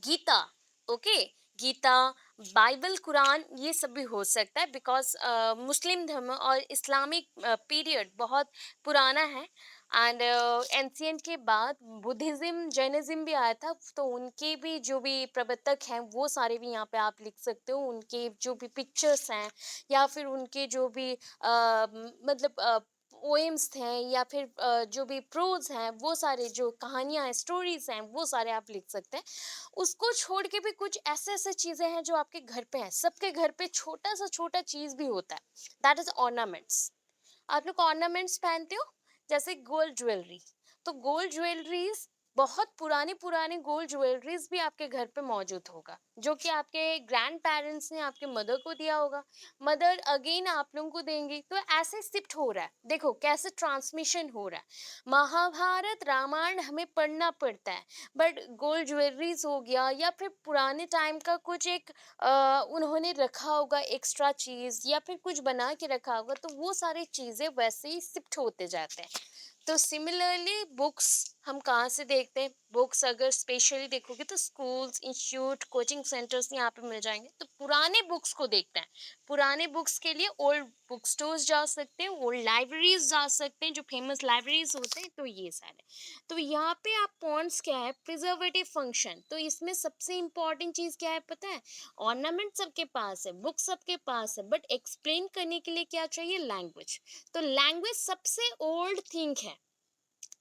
Gita, okay, Gita, Bible, Quran, ये सब भी हो सकता है, बिकॉज मुस्लिम धर्म और इस्लामिक पीरियड बहुत पुराना है, एंड एंशियंट के बाद बुद्धिज्म जैनिज्म भी आया था, तो उनके भी जो भी प्रवर्तक हैं वो सारे भी यहाँ पे आप लिख सकते हो, उनके जो भी पिक्चर्स हैं, या फिर उनके जो भी मतलब पोएम्स हैं, या फिर जो भी प्रोज हैं, वो सारे जो कहानियां हैं, स्टोरीज हैं, वो सारे आप लिख सकते हैं। उसको छोड़ के भी कुछ ऐसे ऐसे चीजें हैं जो आपके घर पे हैं, सबके घर पे छोटा सा छोटा चीज भी होता है, दैट इज ऑर्नामेंट्स। आप लोग ऑर्नामेंट्स पहनते हो, जैसे गोल्ड ज्वेलरी, तो गोल्ड ज्वेलरीज, बहुत पुरानी पुरानी गोल्ड ज्वेलरीज भी आपके घर पे मौजूद होगा, जो कि आपके ग्रैंड पेरेंट्स ने आपके मदर को दिया होगा, मदर अगेन आप लोगों को देंगे, तो ऐसे शिफ्ट हो रहा है, देखो कैसे ट्रांसमिशन हो रहा है। महाभारत रामायण हमें पढ़ना पड़ता है, बट गोल्ड ज्वेलरीज हो गया, या फिर पुराने टाइम का कुछ एक उन्होंने रखा होगा एक्स्ट्रा चीज, या फिर कुछ बना के रखा होगा, तो वो सारी चीजें वैसे ही शिफ्ट होते जाते हैं। तो सिमिलरली बुक्स हम कहाँ से देखते हैं, बुक्स अगर स्पेशली देखोगे तो स्कूल्स, इंस्टीट्यूट, कोचिंग सेंटर्स यहाँ पे मिल जाएंगे, तो पुराने बुक्स को देखते हैं। पुराने बुक्स के लिए ओल्ड बुक स्टोर्स जा सकते हैं, ओल्ड लाइब्रेरीज जा सकते हैं, जो फेमस लाइब्रेरीज होते हैं, तो ये सारे। तो यहाँ पे आप पॉइंट्स क्या है, प्रिजर्वेटिव फंक्शन, तो इसमें सबसे इंपॉर्टेंट चीज क्या है पता है, ऑर्नामेंट सबके पास है, बुक सबके पास है, बट एक्सप्लेन करने के लिए क्या चाहिए, लैंग्वेज। तो लैंग्वेज सबसे ओल्ड थिंग है,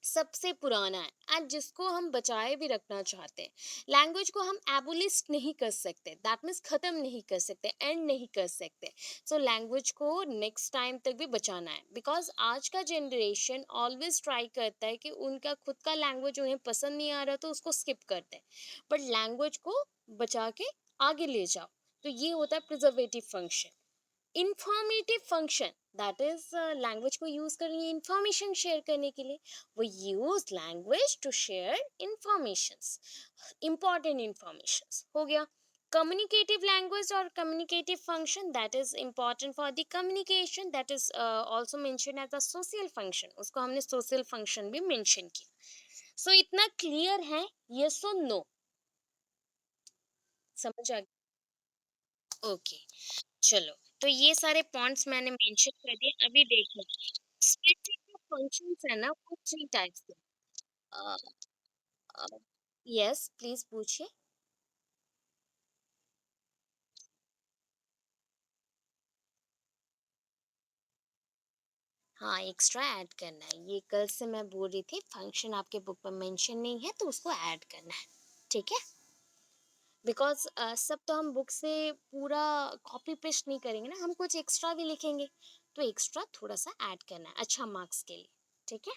सबसे पुराना है, एंड जिसको हम बचाए भी रखना चाहते हैं। लैंग्वेज को हम एबोलिश नहीं कर सकते, दैट मीन्स खत्म नहीं कर सकते, एंड नहीं कर सकते। सो लैंग्वेज को नेक्स्ट टाइम तक भी बचाना है, बिकॉज आज का जनरेशन ऑलवेज ट्राई करता है कि उनका खुद का लैंग्वेज उन्हें पसंद नहीं आ रहा तो उसको स्किप करते हैं, बट लैंग्वेज को बचा के आगे ले जाओ, तो ये होता है preservative function. Informative function, that is language को यूज कर रही है इंफॉर्मेशन शेयर करने के लिए, वो use language to share information, important information हो गया। communicative language or communicative function that is important for the communication, that is also mentioned as a social function, उसको हमने social function भी mention किया. So इतना clear है, yes or no? समझ आ गया? ओके, चलो. तो ये सारे पॉइंट्स मैंने मेंशन कर दिए. अभी देखो, स्प्लिटिंग जो फंक्शंस है ना, वो थ्री टाइप्स के. यस, प्लीज पूछिए. हाँ, एक्स्ट्रा ऐड करना है, ये कल से मैं बोल रही थी. फंक्शन आपके बुक में मेंशन नहीं है तो उसको ऐड करना है, ठीक है. बिकॉज सब तो हम बुक से पूरा कॉपी पेस्ट नहीं करेंगे ना, हम कुछ एक्स्ट्रा भी लिखेंगे, तो एक्स्ट्रा थोड़ा सा ऐड करना है अच्छा मार्क्स के लिए, ठीक है.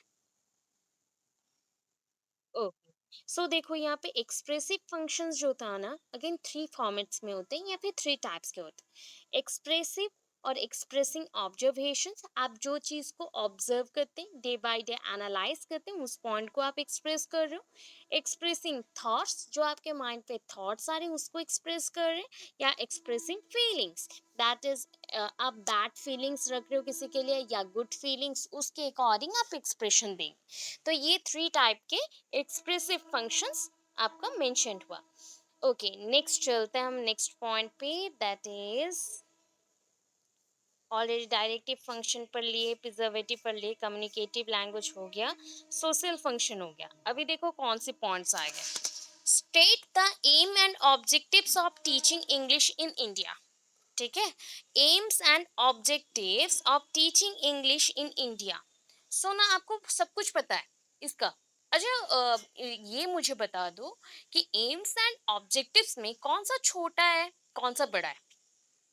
ओके. सो देखो, यहाँ पे एक्सप्रेसिव फंक्शंस जो होता है ना, अगेन थ्री फॉर्मेट्स में होते हैं या फिर थ्री टाइप्स के होते हैं. एक्सप्रेसिव और एक्सप्रेसिंग ऑब्जर्वेशंस, आप जो चीज को ऑब्जर्व करते हैं, डे बाय डे एनालाइज करते हैं, उस पॉइंट को आप एक्सप्रेस कर रहे हो. एक्सप्रेसिंग थॉट्स, जो आपके माइंड पे थॉट्स आ रहे हैं उसको एक्सप्रेस कर रहे हैं. या एक्सप्रेसिंग फीलिंग्स, दैट इज आप बैड फीलिंग्स रख रहे हो किसी के लिए या गुड फीलिंग्स, उसके अकॉर्डिंग आप एक्सप्रेशन देंगे. तो ये थ्री टाइप के एक्सप्रेसिव फंक्शंस आपका मेंशन हुआ. ओके, नेक्स्ट चलते हैं हम नेक्स्ट पॉइंट पे, that is already directive function पर लिए, प्रिजर्वेटिव पर लिए, कम्युनिकेटिव लैंग्वेज हो गया, सोशल फंक्शन हो गया. अभी देखो कौन से पॉइंट्स आ गए. State the aim and objectives of teaching English in India. ठीक है, aims and objectives of teaching English in India. So ना, आपको सब कुछ पता है इसका. अच्छा, ये मुझे बता दो कि एम्स एंड ऑब्जेक्टिव्स में कौन सा छोटा है, कौन सा बड़ा है.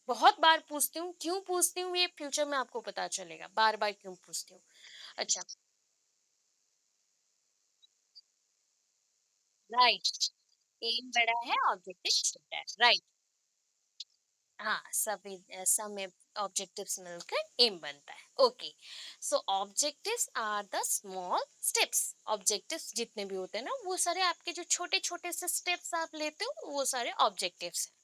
बहुत बार पूछती हूँ, क्यों पूछती हूँ ये फ्यूचर में आपको पता चलेगा, बार बार क्यों पूछती हूँ. अच्छा, राइट. एम बड़ा है, ऑब्जेक्टिव छोटा है, राइट. हाँ, सभी सम में ऑब्जेक्टिव्स मिलकर एम बनता है. Okay, so objectives are the small steps. Objectives जितने भी होते हैं ना, वो सारे आपके जो छोटे छोटे से स्टेप्स आप लेते हो, वो सारे ऑब्जेक्टिव्स हैं.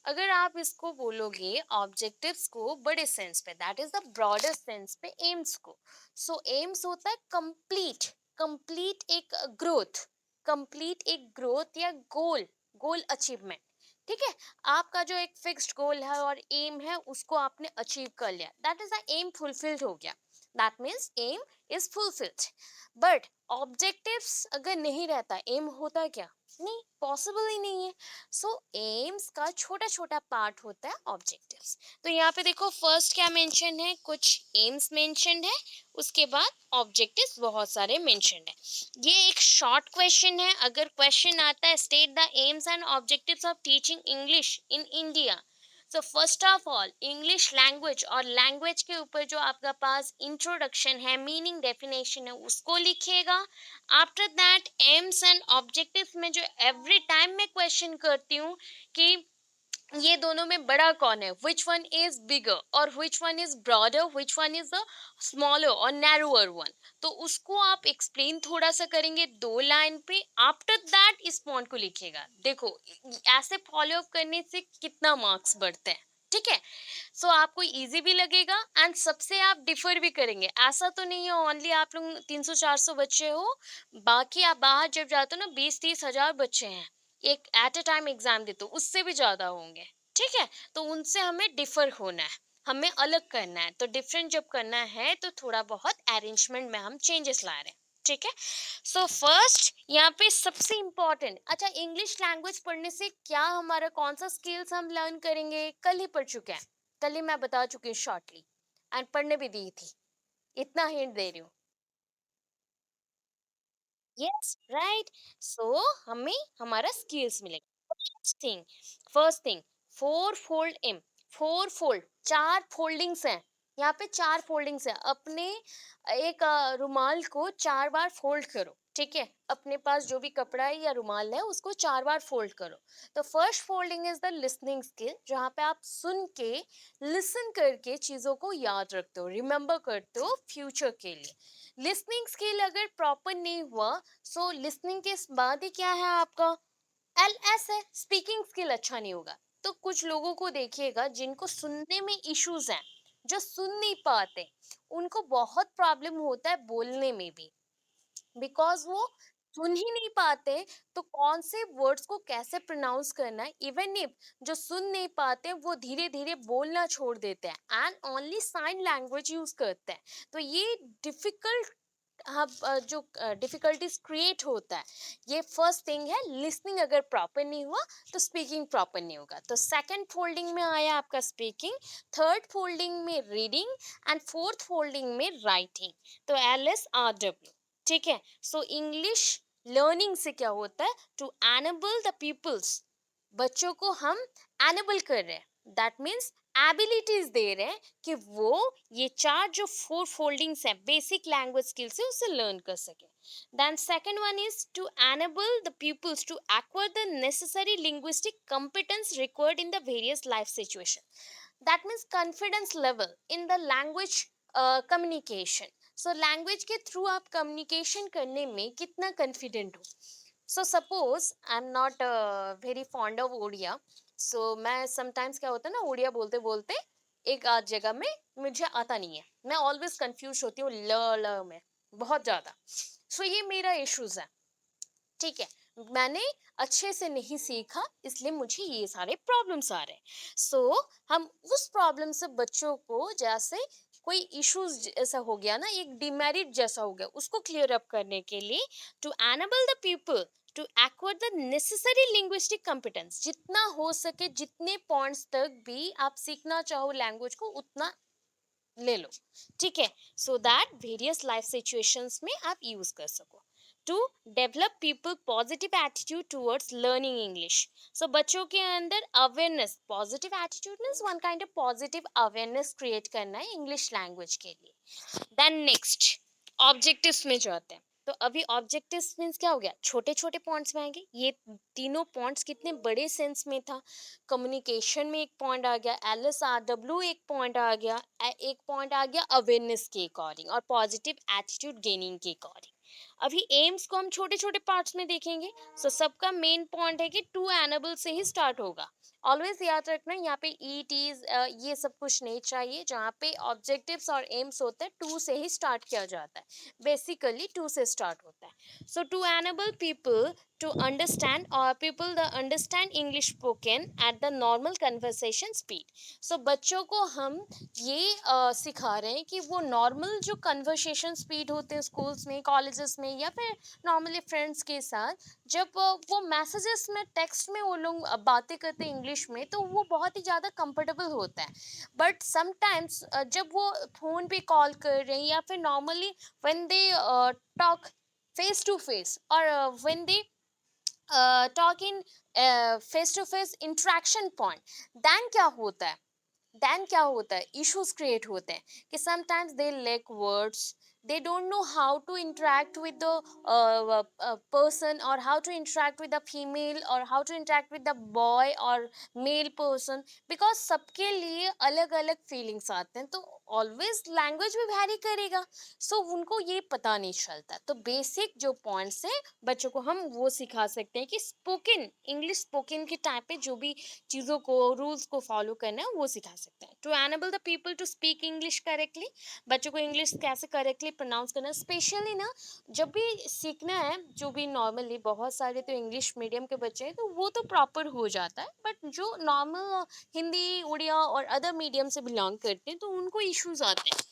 अगर आप इसको बोलोगे ऑब्जेक्टिव्स को बड़े सेंस पे, that is the broader sense पे एम्स को. सो एम्स होता है कंप्लीट, कंप्लीट एक ग्रोथ, कंप्लीट एक ग्रोथ या गोल, गोल अचीवमेंट. ठीक है, आपका जो एक फिक्स्ड गोल है और एम है, उसको आपने अचीव कर लिया, that is the aim fulfilled हो गया. That means aim is fulfilled. But objectives अगर नहीं रहता, एम होता क्या, नहीं, पॉसिबल ही नहीं है. सो एम्स का छोटा छोटा पार्ट होता है ऑब्जेक्टिव्स. तो यहाँ पे देखो, फर्स्ट क्या मेंशन है, कुछ एम्स मेंशन्ड है, उसके बाद ऑब्जेक्टिव्स बहुत सारे मेंशन्ड है. ये एक शॉर्ट क्वेश्चन है. अगर क्वेश्चन आता है state the AIIMS and objectives of teaching English in India, so first of all English language और लैंग्वेज के ऊपर जो आपका पास इंट्रोडक्शन है, मीनिंग डेफिनेशन है, उसको लिखिएगा. After that aims and objectives में जो एवरी टाइम मैं क्वेश्चन करती हूँ कि ये दोनों में बड़ा कौन है, विच वन इज बिगर और which one is broader, which one is the smaller और नैरोअर वन, तो उसको आप एक्सप्लेन थोड़ा सा करेंगे दो लाइन पे. आफ्टर दैट इस पॉइंट को लिखिएगा. देखो, ऐसे फॉलो अप करने से कितना मार्क्स बढ़ते हैं. ठीक है, सो आपको इजी भी लगेगा एंड सबसे आप डिफर भी करेंगे. ऐसा तो नहीं है ओनली आप लोग 300-400 बच्चे हो, बाकी आप बाहर जब जाते हो ना, 20-30 हजार बच्चे हैं एक एट अ टाइम एग्जाम देते हो, उससे भी ज्यादा होंगे. ठीक है, तो उनसे हमें डिफर होना है, हमें अलग करना है. तो डिफरेंट जब करना है तो थोड़ा बहुत अरेंजमेंट में हम चेंजेस ला रहे हैं. ठीक है, सो फर्स्ट यहाँ पे सबसे इम्पोर्टेंट, अच्छा, इंग्लिश लैंग्वेज पढ़ने से क्या हमारा कौन सा स्किल्स हम लर्न करेंगे, कल ही पढ़ चुके हैं, कल ही मैं बता चुकी हूँ शॉर्टली, एंड पढ़ने भी दी थी, इतना हिंट दे रही हूँ. Yes, right. सो हमें हमारा स्किल्स मिलेगा. Thing, first thing, four fold aim. Four fold, चार फोल्डिंग्स हैं. यहाँ पे चार फोल्डिंग्स है. अपने एक रुमाल को चार बार फोल्ड करो. ठीक है, अपने पास जो भी कपड़ा है या रुमाल है उसको चार बार फोल्ड करो. तो first folding is the listening skill, जहाँ पे आप सुन के, लिसन करके चीजों को याद रखते हो, रिमेम्बर करते हो फ्यूचर के लिए. लिसनिंग स्किल अगर प्रॉपर नहीं हुआ, सो लिसनिंग के बाद ही क्या है आपका, एल एस है, स्पीकिंग स्किल अच्छा नहीं होगा. तो कुछ लोगों को देखिएगा जिनको सुनने में इश्यूज हैं, जो सुन नहीं पाते, उनको बहुत प्रॉब्लम होता है बोलने में भी, बिकॉज वो सुन ही नहीं पाते। तो कौन से वर्ड्स को कैसे प्रोनाउंस करना है, इवन इफ जो सुन नहीं पाते वो धीरे धीरे बोलना छोड़ देते हैं and only sign language use करते हैं। तो ये डिफिकल्ट जो डिफिकल्टीज क्रिएट होता है, ये फर्स्ट थिंग है। लिसनिंग अगर प्रॉपर नहीं हुआ तो स्पीकिंग प्रॉपर नहीं होगा। तो सेकंड फोल्डिंग में आया आपका स्पीकिंग, थर्ड फोल्डिंग में रीडिंग एंड फोर्थ फोल्डिंग में राइटिंग। तो LSRW, ठीक है। सो इंग्लिश लर्निंग से क्या होता है, टू एनेबल द पीपल्स, बच्चों को हम एनेबल कर रहे हैं, दैट मीन्स एबिलिटीज दे रहे हैं कि वो ये चार जो फोर फोल्डिंग्स हैं बेसिक लैंग्वेज स्किल से उसे लर्न कर सके। Then second one is to enable the people's to acquire the necessary linguistic competence required in the various life situation. That means confidence level in the language communication. So language के through आप communication करने में कितना confident हो। So suppose I'm not very fond of Odia, so मैं sometimes क्या होता है ना, ओडिया बोलते बोलते एक आध जगह में मुझे आता नहीं है, मैं ऑलवेज कंफ्यूज होती हूँ ल में बहुत ज्यादा। सो ये मेरा इश्यूज है, ठीक है। मैंने अच्छे से नहीं सीखा इसलिए मुझे ये सारे प्रॉब्लम्स आ रहे हैं। सो हम उस प्रॉब्लम से बच्चों को, जैसे कोई इश्यूज जैसा हो गया ना, एक डिमेरिट जैसा हो गया, उसको क्लियर अप करने के लिए to enable the people to acquire the necessary linguistic competence, जितना हो सके जितने पॉइंट्स तक भी आप सीखना चाहो लैंग्वेज को उतना ले लो, ठीक है। So that various life situations में आप यूज कर सको। To develop people positive attitude towards learning English. So बच्चों के अंदर awareness, positive attitude means one kind of positive awareness create करना है इंग्लिश लैंग्वेज के लिए। देन नेक्स्ट ऑब्जेक्टिव्स में जाते हैं। तो अभी ऑब्जेक्टिव्स मीन्स क्या हो गया, छोटे छोटे पॉइंट्स में आएंगे। ये तीनों पॉइंट्स कितने बड़े सेंस में था, कम्युनिकेशन में एक पॉइंट आ गया, LSRW एक पॉइंट आ गया, एक पॉइंट आ गया अवेयरनेस के अकॉर्डिंग और पॉजिटिव एटीट्यूड गेनिंग के अकॉर्डिंग। अभी एम्स को हम छोटे छोटे पार्ट्स में देखेंगे। सो सबका मेन पॉइंट है कि टू एनेबल से ही स्टार्ट होगा। ऑलवेज याद रखना, यहाँ पे ईटीज ये सब कुछ नहीं चाहिए। जहाँ पे ऑब्जेक्टिव्स और एम्स होते हैं टू से ही स्टार्ट किया जाता है, बेसिकली टू से स्टार्ट होता है। So to enable people to understand or people the understand English spoken at the normal conversation speed. So बच्चों को हम ये सिखा रहे हैं कि वो नॉर्मल जो कन्वर्सेशन स्पीड होते हैं स्कूल्स में, कॉलेजेस में, या फिर नॉर्मली फ्रेंड्स के साथ, जब वो मैसेजेस में, टेक्स्ट में वो लोग बातें करते हैं इंग्लिश में, तो वो बहुत ही ज़्यादा कंफर्टेबल होता है। बट समटाइम्स जब वो फ़ोन पे कॉल कर रहे हैं या फिर normally when they talk face to face और when they talk in face to face interaction point, then क्या होता है, देन क्या होता है, इश्यूज क्रिएट होते हैं कि sometimes they lack words, they don't know how to interact with the person, or how to interact with the female, or how to interact with the boy or male person, because सबके लिए अलग अलग feelings आते हैं, तो always language भी vary करेगा। सो उनको ये पता नहीं चलता। तो बेसिक जो पॉइंट्स है बच्चों को हम वो सिखा सकते हैं कि स्पोकन इंग्लिश, स्पोकन के टाइम पे जो भी चीज़ों को, रूल्स को फॉलो करना है वो सिखा सकते हैं। To enable the people to speak English correctly, बच्चों को इंग्लिश कैसे करेक्टली प्रोनाउंस करना है, स्पेशली ना जब भी सीखना है, जो भी नॉर्मली बहुत सारे तो इंग्लिश मीडियम के बच्चे हैं तो वो तो प्रॉपर हो जाता है, बट जो नॉर्मल हिंदी, उड़िया और अदर मीडियम से बिलोंग करते हैं तो उनको इश्यूज आते हैं।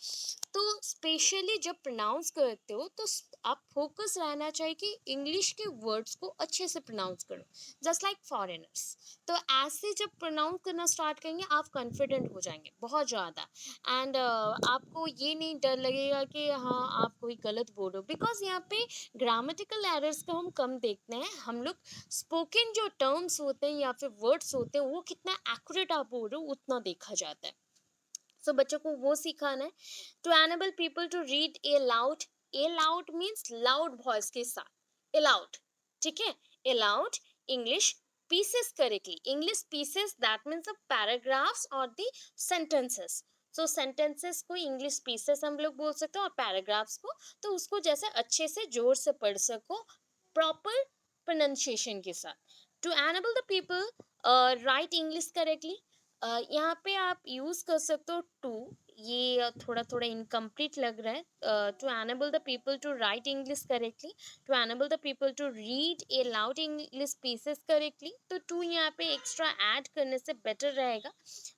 तो स्पेशली जब प्रोनाउंस करते हो तो आप फोकस रहना चाहिए कि इंग्लिश के वर्ड्स को अच्छे से प्रोनाउंस करो, जस्ट लाइक फॉरेनर्स। तो ऐसे जब प्रोनाउंस करना स्टार्ट करेंगे आप कॉन्फिडेंट हो जाएंगे बहुत ज़्यादा। एंड आपको ये नहीं डर लगेगा कि हाँ आप कोई गलत बोल रहे हो, बिकॉज यहाँ पे ग्रामेटिकल एरर्स को हम कम देखते हैं। हम लोग स्पोकन जो टर्म्स होते हैं या फिर वर्ड्स होते हैं वो कितना एक्यूरेट आप बोल रहे हो उतना देखा जाता है। सो बच्चों को वो सिखाना है। To enable people to read aloud, aloud means loud voice के साथ, ए लाउड, ठीक है, aloud English pieces correctly. English pieces that means the paragraphs और द सेंटेंसेस। सो सेंटेंसेस को इंग्लिश पीसेस हम लोग बोल सकते हैं, और पैराग्राफ्स को तो उसको जैसे अच्छे से जोर से पढ़ सको प्रॉपर प्रोनाउंसिएशन के साथ। To enable the people write English correctly, यहाँ पे आप यूज कर सकते हो टू। ये थोड़ा थोड़ा इनकम्प्लीट लग रहा है। To enable the people to write English correctly, to enable the people to read aloud English pieces correctly, तो टू यहाँ पे एक्स्ट्रा ऐड करने से बेटर रहेगा,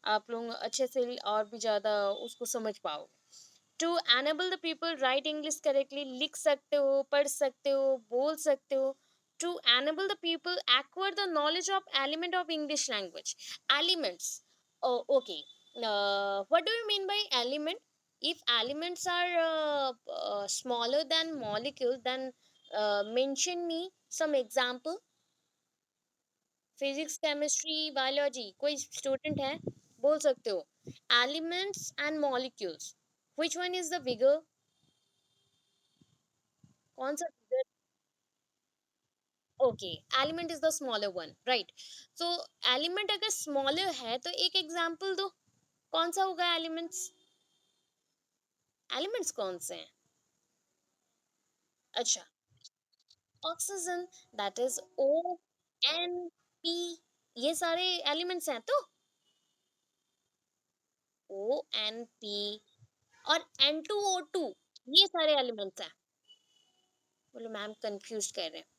आप लोग अच्छे से और भी ज़्यादा उसको समझ पाओगे। To enable the people write English correctly, लिख सकते हो, पढ़ सकते हो, बोल सकते हो। To enable the people acquire the knowledge of element of English language, elements. Okay, what do you mean by element? If elements are smaller than molecule, then mention me some example. Physics, chemistry, biology, कोई student है, बोल सकते हो। Elements and molecules, which one is the bigger? कौन सा bigger? Okay, element is the smaller one, right. So element अगर smaller है तो एक एग्जांपल दो, कौन सा होगा एलिमेंट्स? एलिमेंट्स कौन से हैं? अच्छा, oxygen, that is O N P, ये सारे एलिमेंट्स हैं तो। ओ एन पी और N2O2, ये सारे एलिमेंट्स हैं। बोलो मैम कंफ्यूज कर रहे हैं।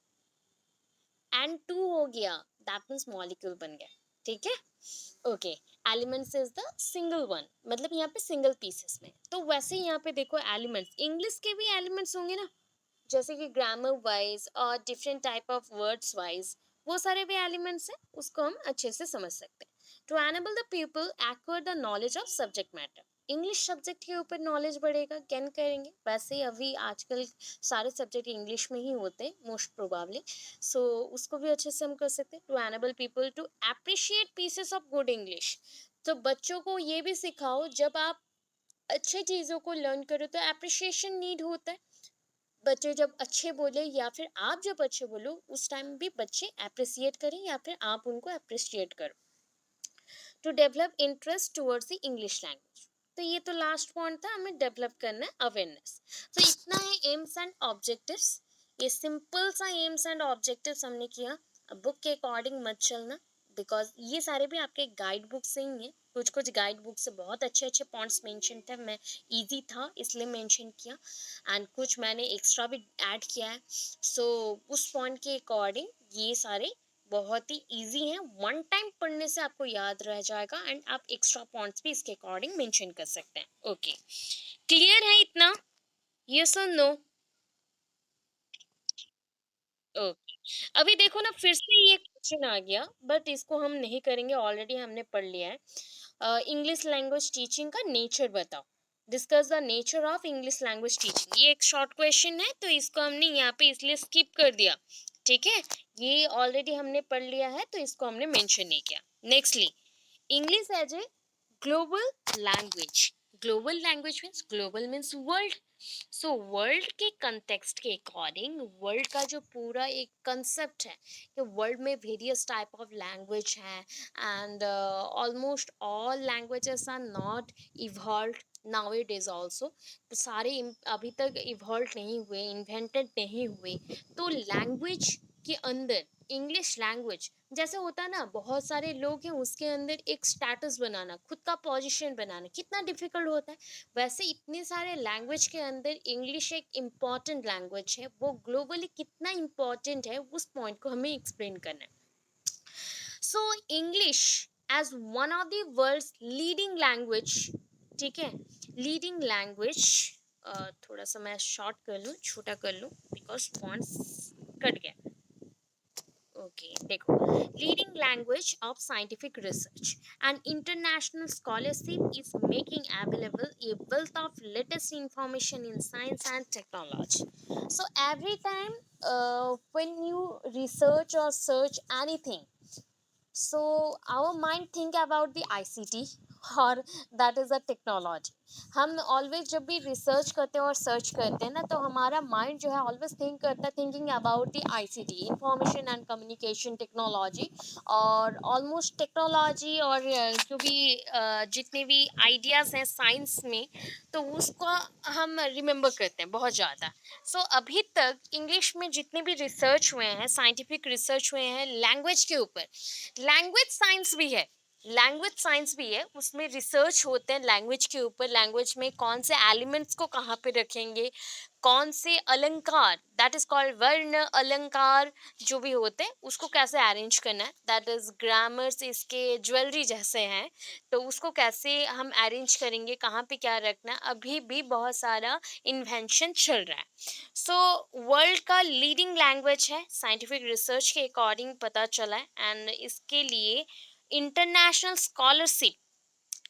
N2 हो गया, दैट मीन्स मॉलिक्यूल बन गया, ठीक है। Okay, elements is the single one, मतलब यहाँ पे सिंगल पीसेस में। तो वैसे ही यहाँ पे देखो एलिमेंट्स, इंग्लिश के भी एलिमेंट्स होंगे ना, जैसे कि ग्रामर वाइज और different type of words wise, वो सारे भी एलिमेंट्स हैं, उसको हम अच्छे से समझ सकते हैं। To enable the people acquire the knowledge of subject matter, English subject के ऊपर नॉलेज बढ़ेगा, गेन करेंगे। वैसे ही अभी आजकल सारे सब्जेक्ट इंग्लिश में ही होते हैं मोस्ट प्रोबेबली, सो उसको भी अच्छे से हम कर सकते हैं। To enable people to appreciate pieces of good English, तो बच्चों को ये भी सिखाओ, जब आप अच्छे चीज़ों को लर्न करो तो अप्रिशिएशन नीड होता है। बच्चे जब अच्छे बोले या फिर आप जब अच्छे बोलो, उस टाइम भी बच्चे अप्रिसिएट करें या फिर आप उनको अप्रिशिएट करो। To develop interest towards the English language, तो ये तो लास्ट पॉइंट था, हमें डेवलप करना है अवेयरनेस। तो इतना है एम्स एंड ऑब्जेक्टिव्स, ये सिंपल सा एम्स एंड ऑब्जेक्टिव्स हमने किया। अब बुक के अकॉर्डिंग मत चलना, बिकॉज ये सारे भी आपके गाइड बुक से ही हैं। कुछ कुछ गाइड बुक से बहुत अच्छे अच्छे पॉइंट्स मेंशन थे, मैं इजी था इसलिए मेंशन किया, एंड कुछ मैंने एक्स्ट्रा भी ऐड किया है। सो उस पॉइंट के अकॉर्डिंग ये सारे बहुत ही इजी है, वन टाइम पढ़ने से आपको याद रह जाएगा, एंड आप एक्स्ट्रा पॉइंट्स भी इसके अकॉर्डिंग मेंशन कर सकते हैं। ओके, क्लियर है इतना? यस और नो? ओके, अभी देखो ना, फिर से ये क्वेश्चन आ गया, बट इसको हम नहीं करेंगे, ऑलरेडी हमने पढ़ लिया है। इंग्लिश लैंग्वेज टीचिंग का नेचर बताओ, discuss the nature of English language teaching. ये एक शॉर्ट क्वेश्चन है, तो इसको हमने यहाँ पे इसलिए स्किप कर दिया, ठीक है। ये ऑलरेडी हमने पढ़ लिया है, तो इसको हमने मेंशन नहीं किया। Nextly, English as a global language, global language means, global means world. So world के कंटेक्स्ट के अकॉर्डिंग, वर्ल्ड का जो पूरा एक कंसेप्ट है कि वर्ल्ड में वेरियस टाइप ऑफ लैंग्वेज हैं, and almost all languages are not evolve now it is also, सारे अभी तक इवॉल्व नहीं हुए, इन्वेंटेड नहीं हुए। तो लैंग्वेज के अंदर इंग्लिश लैंग्वेज जैसे होता है ना, बहुत सारे लोग हैं, उसके अंदर एक स्टेटस बनाना, खुद का पोजीशन बनाना कितना डिफिकल्ट होता है, वैसे इतने सारे लैंग्वेज के अंदर इंग्लिश एक इम्पॉर्टेंट लैंग्वेज है, वो ग्लोबली कितना इम्पॉर्टेंट है उस पॉइंट को हमें एक्सप्लेन करना है। So English as one of the world's leading language, ठीक है, लीडिंग लैंग्वेज, थोड़ा सा मैं शॉर्ट कर लूँ, छोटा कर लूँ, बिकॉज पॉइंट्स कट गया। ओके, देखो, leading language of scientific research and international scholarship is making available A wealth of latest information in science and technology. So every time when you research or search anything, so our mind think about the ICT, और that is a technology. हम always जब भी research करते हैं और search करते हैं ना, तो हमारा माइंड जो है ऑलवेज थिंक करता है, thinking about the ICT, information and communication technology. और ऑलमोस्ट टेक्नोलॉजी और जो भी जितने भी आइडियाज़ हैं साइंस में, तो उसको हम रिमेंबर करते हैं बहुत ज़्यादा। सो अभी तक इंग्लिश में जितने भी रिसर्च हुए हैं, साइंटिफिक रिसर्च हुए हैं लैंग्वेज के ऊपर, लैंग्वेज साइंस भी है, लैंग्वेज साइंस भी है, उसमें रिसर्च होते हैं लैंग्वेज के ऊपर, लैंग्वेज में कौन से एलिमेंट्स को कहाँ पे रखेंगे, कौन से अलंकार, दैट इज कॉल्ड वर्ण अलंकार, जो भी होते हैं उसको कैसे अरेंज करना है, दैट इज ग्रामर्स इसके ज्वेलरी जैसे हैं, तो उसको कैसे हम अरेंज करेंगे, कहाँ पे क्या रखना है, अभी भी बहुत सारा इन्वेंशन चल रहा है। सो वर्ल्ड का लीडिंग लैंग्वेज है, साइंटिफिक रिसर्च के अकॉर्डिंग पता चला है, एंड इसके लिए international scholarship,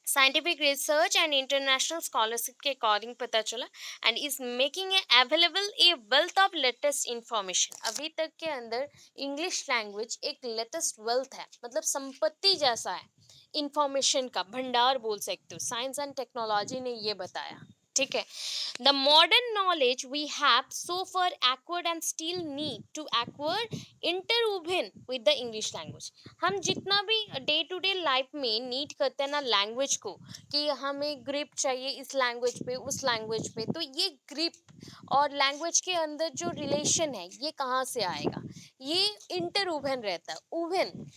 scientific research and international scholarship के अकॉर्डिंग पता चला, and is making a available A wealth of latest information. अभी तक के अंदर इंग्लिश लैंग्वेज एक लेटेस्ट वेल्थ है, मतलब संपत्ति जैसा है, इंफॉर्मेशन का भंडार बोल सकते हो, साइंस एंड टेक्नोलॉजी ने ये बताया। ठीक है, the modern knowledge we have so far acquired and still need to acquire interwoven with the English language। हम जितना भी डे टू डे लाइफ में नीड करते हैं ना लैंग्वेज को, कि हमें ग्रिप चाहिए इस लैंग्वेज पे उस लैंग्वेज पे, तो ये ग्रिप और लैंग्वेज के अंदर जो रिलेशन है ये कहाँ से आएगा, ये इंटरवुवन रहता है। उवन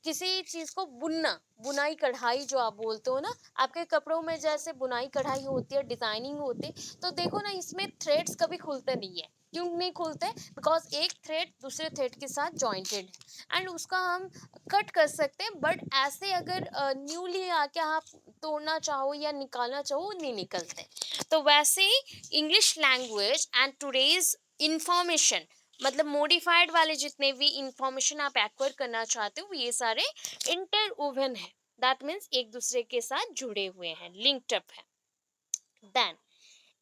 किसी चीज को बुनना, बुनाई कढ़ाई जो आप बोलते हो ना, आपके कपड़ों में जैसे बुनाई कढ़ाई होती है, डिजाइनिंग होती है, तो देखो ना इसमें थ्रेड्स कभी खुलते नहीं है। क्यों नहीं खुलते? बिकॉज एक थ्रेड दूसरे थ्रेड के साथ जॉइंटेड है, एंड उसका हम कट कर सकते हैं, बट ऐसे अगर न्यूली आके आप तोड़ना चाहो या निकालना चाहो नहीं निकलते। तो वैसे ही English language and today's information, मतलब मॉडिफाइड वाले जितने भी इंफॉर्मेशन आप एक्वायर करना चाहते हो, ये सारे इंटरवोवन है, दैट मीन्स एक दूसरे के साथ जुड़े हुए हैं, लिंक्ड अप है। Then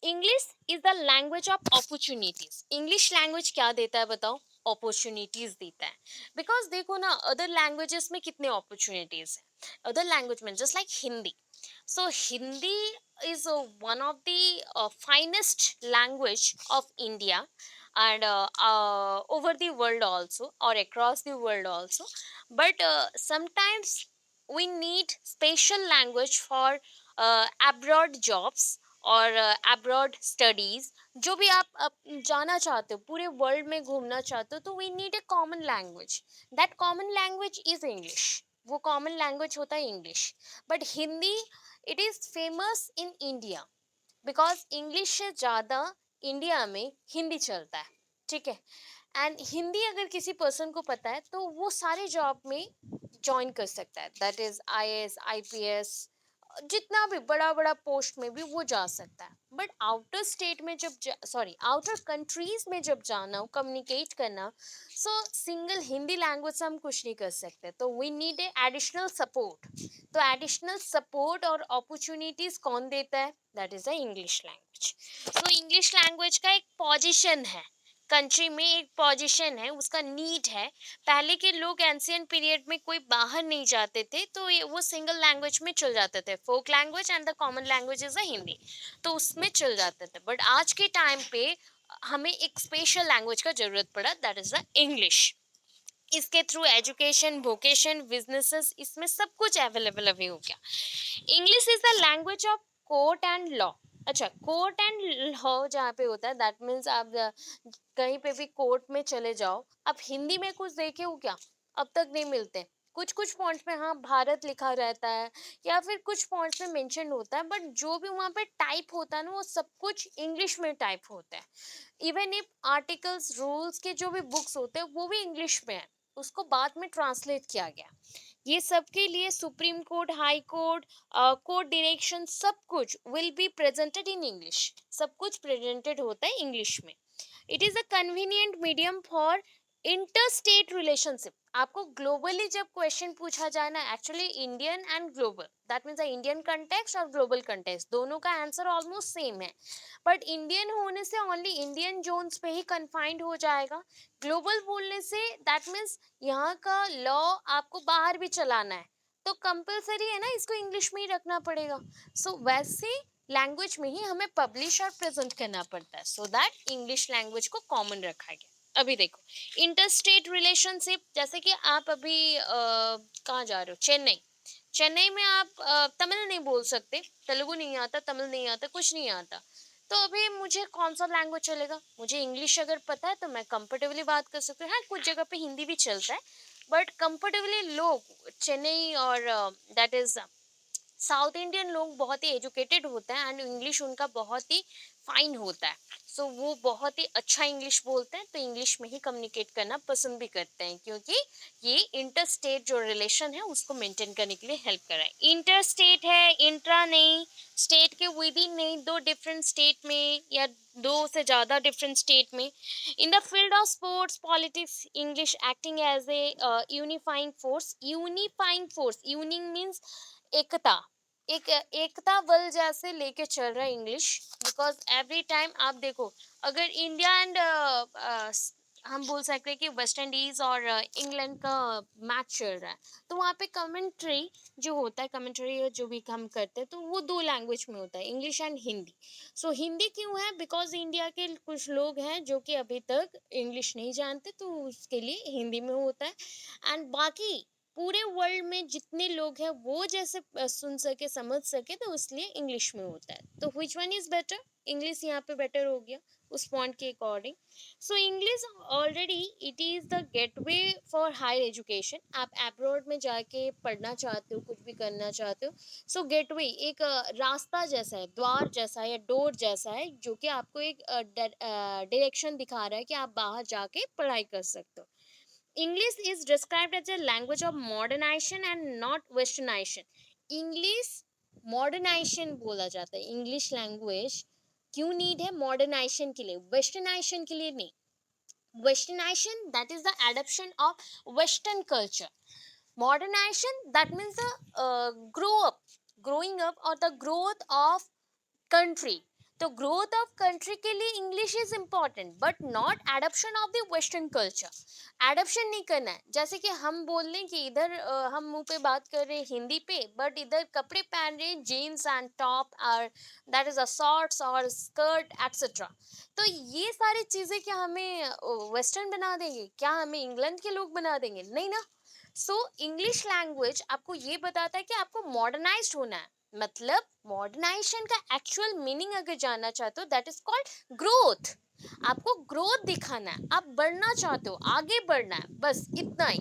English is the language of opportunities. English language क्या देता है बताओ? अपॉर्चुनिटीज देता है। बिकॉज देखो ना, अदर लैंग्वेजेस में कितने अपॉर्चुनिटीज है, अदर लैंग्वेज में just like Hindi. So Hindi is one of the finest language of India, and over the world also, or across the world also. But sometimes we need special language for abroad jobs और abroad studies, जो भी आप जाना चाहते हो, पूरे world में घूमना चाहते हो, तो we need a common language, that common language is English. वो कॉमन लैंग्वेज होता है English. But Hindi, it is famous in India, because English से ज़्यादा इंडिया में हिंदी चलता है। ठीक है, एंड हिंदी अगर किसी पर्सन को पता है तो वो सारे जॉब में ज्वाइन कर सकता है, दैट इज आईएएस आईपीएस, जितना भी बड़ा बड़ा पोस्ट में भी वो जा सकता है। बट आउटर स्टेट में जब सॉरी आउटर कंट्रीज में जब जाना हो, कम्युनिकेट करना, सो सिंगल हिंदी लैंग्वेज से हम कुछ नहीं कर सकते, तो we need a additional support. तो एडिशनल सपोर्ट और अपॉर्चुनिटीज कौन देता है? That is the English language. So English language का एक पोजीशन है कंट्री में, एक पोजीशन है, उसका नीड है। पहले के लोग एंशियंट पीरियड में कोई बाहर नहीं जाते थे, तो वो सिंगल लैंग्वेज में चल जाते थे, folk language and the common language is the Hindi, तो उसमें चल जाते थे। बट आज के टाइम पे हमें एक स्पेशल लैंग्वेज का जरूरत पड़ा, दैट इज द इंग्लिश। इसके थ्रू एजुकेशन, वोकेशन, बिजनेसेस, इसमें सब कुछ अवेलेबल अभी हो गया। English is the language of court and law. अच्छा, कोर्ट एंड लॉ जहाँ पे होता है, दैट मीन्स आप कहीं पे भी कोर्ट में चले जाओ, आप हिंदी में कुछ देखे हो क्या? अब तक नहीं मिलते। कुछ कुछ पॉइंट्स में हाँ भारत लिखा रहता है, या फिर कुछ पॉइंट्स में मेंशन होता है, बट जो भी वहाँ पे टाइप होता है ना, वो सब कुछ इंग्लिश में टाइप होता है। इवन इफ आर्टिकल्स, रूल्स के जो भी बुक्स होते हैं वो भी इंग्लिश में है, उसको बाद में ट्रांसलेट किया गया। ये सब के लिए supreme court, high court, court direction, सब कुछ will be presented in English, सब कुछ प्रेजेंटेड होता है इंग्लिश में। It is a convenient medium for inter state relationship. आपको ग्लोबली जब क्वेश्चन पूछा जाए ना, actually Indian and global, that means Indian context और ग्लोबल कंटेक्स्ट, दोनों का आंसर ऑलमोस्ट सेम है। बट इंडियन होने से ओनली इंडियन जोन्स पे ही कन्फाइंड हो जाएगा। ग्लोबल बोलने से दैट मीन्स यहाँ का लॉ आपको बाहर भी चलाना है, तो कंपलसरी है ना, इसको इंग्लिश में ही रखना पड़ेगा। सो वैसे लैंग्वेज में ही हमें पब्लिश और प्रेजेंट करना पड़ता है, सो दैट इंग्लिश लैंग्वेज को कॉमन रखा गया। अभी देखो, इंटरस्टेट रिलेशनशिप, जैसे कि आप अभी कहाँ जा रहे हो, चेन्नई। चेन्नई में आप तमिल नहीं बोल सकते, तेलुगु नहीं आता, तमिल नहीं आता, कुछ नहीं आता। तो अभी मुझे कौन सा लैंग्वेज चलेगा? मुझे इंग्लिश अगर पता है तो मैं कंफर्टेबली बात कर सकती हूँ। हाँ, कुछ जगह पे हिंदी भी चलता है, बट कंफर्टेबली लोग चेन्नई और दैट इज साउथ इंडियन लोग बहुत ही एजुकेटेड होते हैं एंड इंग्लिश उनका बहुत ही फाइन होता है। सो वो बहुत ही अच्छा इंग्लिश बोलते हैं, तो इंग्लिश में ही कम्युनिकेट करना पसंद भी करते हैं, क्योंकि ये इंटर स्टेट जो रिलेशन है उसको मेंटेन करने के लिए हेल्प कर रहा है। इंटर स्टेट है, इंट्रा नहीं, स्टेट के विद इन नहीं, दो डिफरेंट स्टेट में या दो से ज्यादा डिफरेंट स्टेट में। In the field of sports politics, English acting as a unifying force. Unifying force, uniting means एकता, एक एकता बल जैसे लेके चल रहा है इंग्लिश। बिकॉज एवरी टाइम आप देखो, अगर इंडिया एंड हम बोल सकते हैं कि वेस्ट इंडीज और इंग्लैंड का मैच चल रहा है, तो वहाँ पे कमेंट्री जो होता है, कमेंट्री जो भी हम करते हैं, तो वो दो लैंग्वेज में होता है, इंग्लिश एंड हिंदी। सो हिंदी क्यों है? बिकॉज इंडिया के कुछ लोग हैं जो कि अभी तक इंग्लिश नहीं जानते, तो उसके लिए हिंदी में होता है। एंड बाकी पूरे वर्ल्ड में जितने लोग हैं वो जैसे सुन सके, समझ सके, तो इसलिए इंग्लिश में होता है। तो which one is better? English यहाँ पे बेटर हो गया उस पॉइंट के according. So English already it is the gateway for higher education. आप अब्रॉड में जाके पढ़ना चाहते हो, कुछ भी करना चाहते हो, सो गेटवे एक रास्ता जैसा है, द्वार जैसा है या डोर जैसा है, जो कि आपको एक डायरेक्शन दिखा रहा है कि आप बाहर जाके पढ़ाई कर सकते हो। English is described as a language of modernization and not westernization. English modernization बोला जाता है। English language क्यों नीड है? मॉडर्नाइजेशन के लिए, वेस्टर्नाइजेशन के लिए नहीं। Westernization, that is the adoption of Western culture. Modernization, that means the growing up or the growth of country। तो ग्रोथ ऑफ कंट्री के लिए English is important, but not adaption of the western culture. Adaption नहीं करना है, जैसे कि हम बोल रहे हैं कि इधर हम मुंह पे बात कर रहे हैं हिंदी पे, बट इधर कपड़े पहन रहे हैं जीन्स एंड टॉप और दैट इज अ शॉर्ट्स और स्कर्ट एक्सेट्रा। तो ये सारी चीजें क्या हमें वेस्टर्न बना देंगे? क्या हमें इंग्लैंड के लोग बना देंगे? नहीं ना। सो इंग्लिश लैंग्वेज आपको ये बताता है कि आपको मॉडर्नाइज्ड होना है। मतलब मॉडर्नाइजेशन का एक्चुअल मीनिंग अगर जानना चाहते हो, दैट इज कॉल्ड ग्रोथ। आपको ग्रोथ दिखाना है, आप बढ़ना चाहते हो, आगे बढ़ना है, बस इतना ही।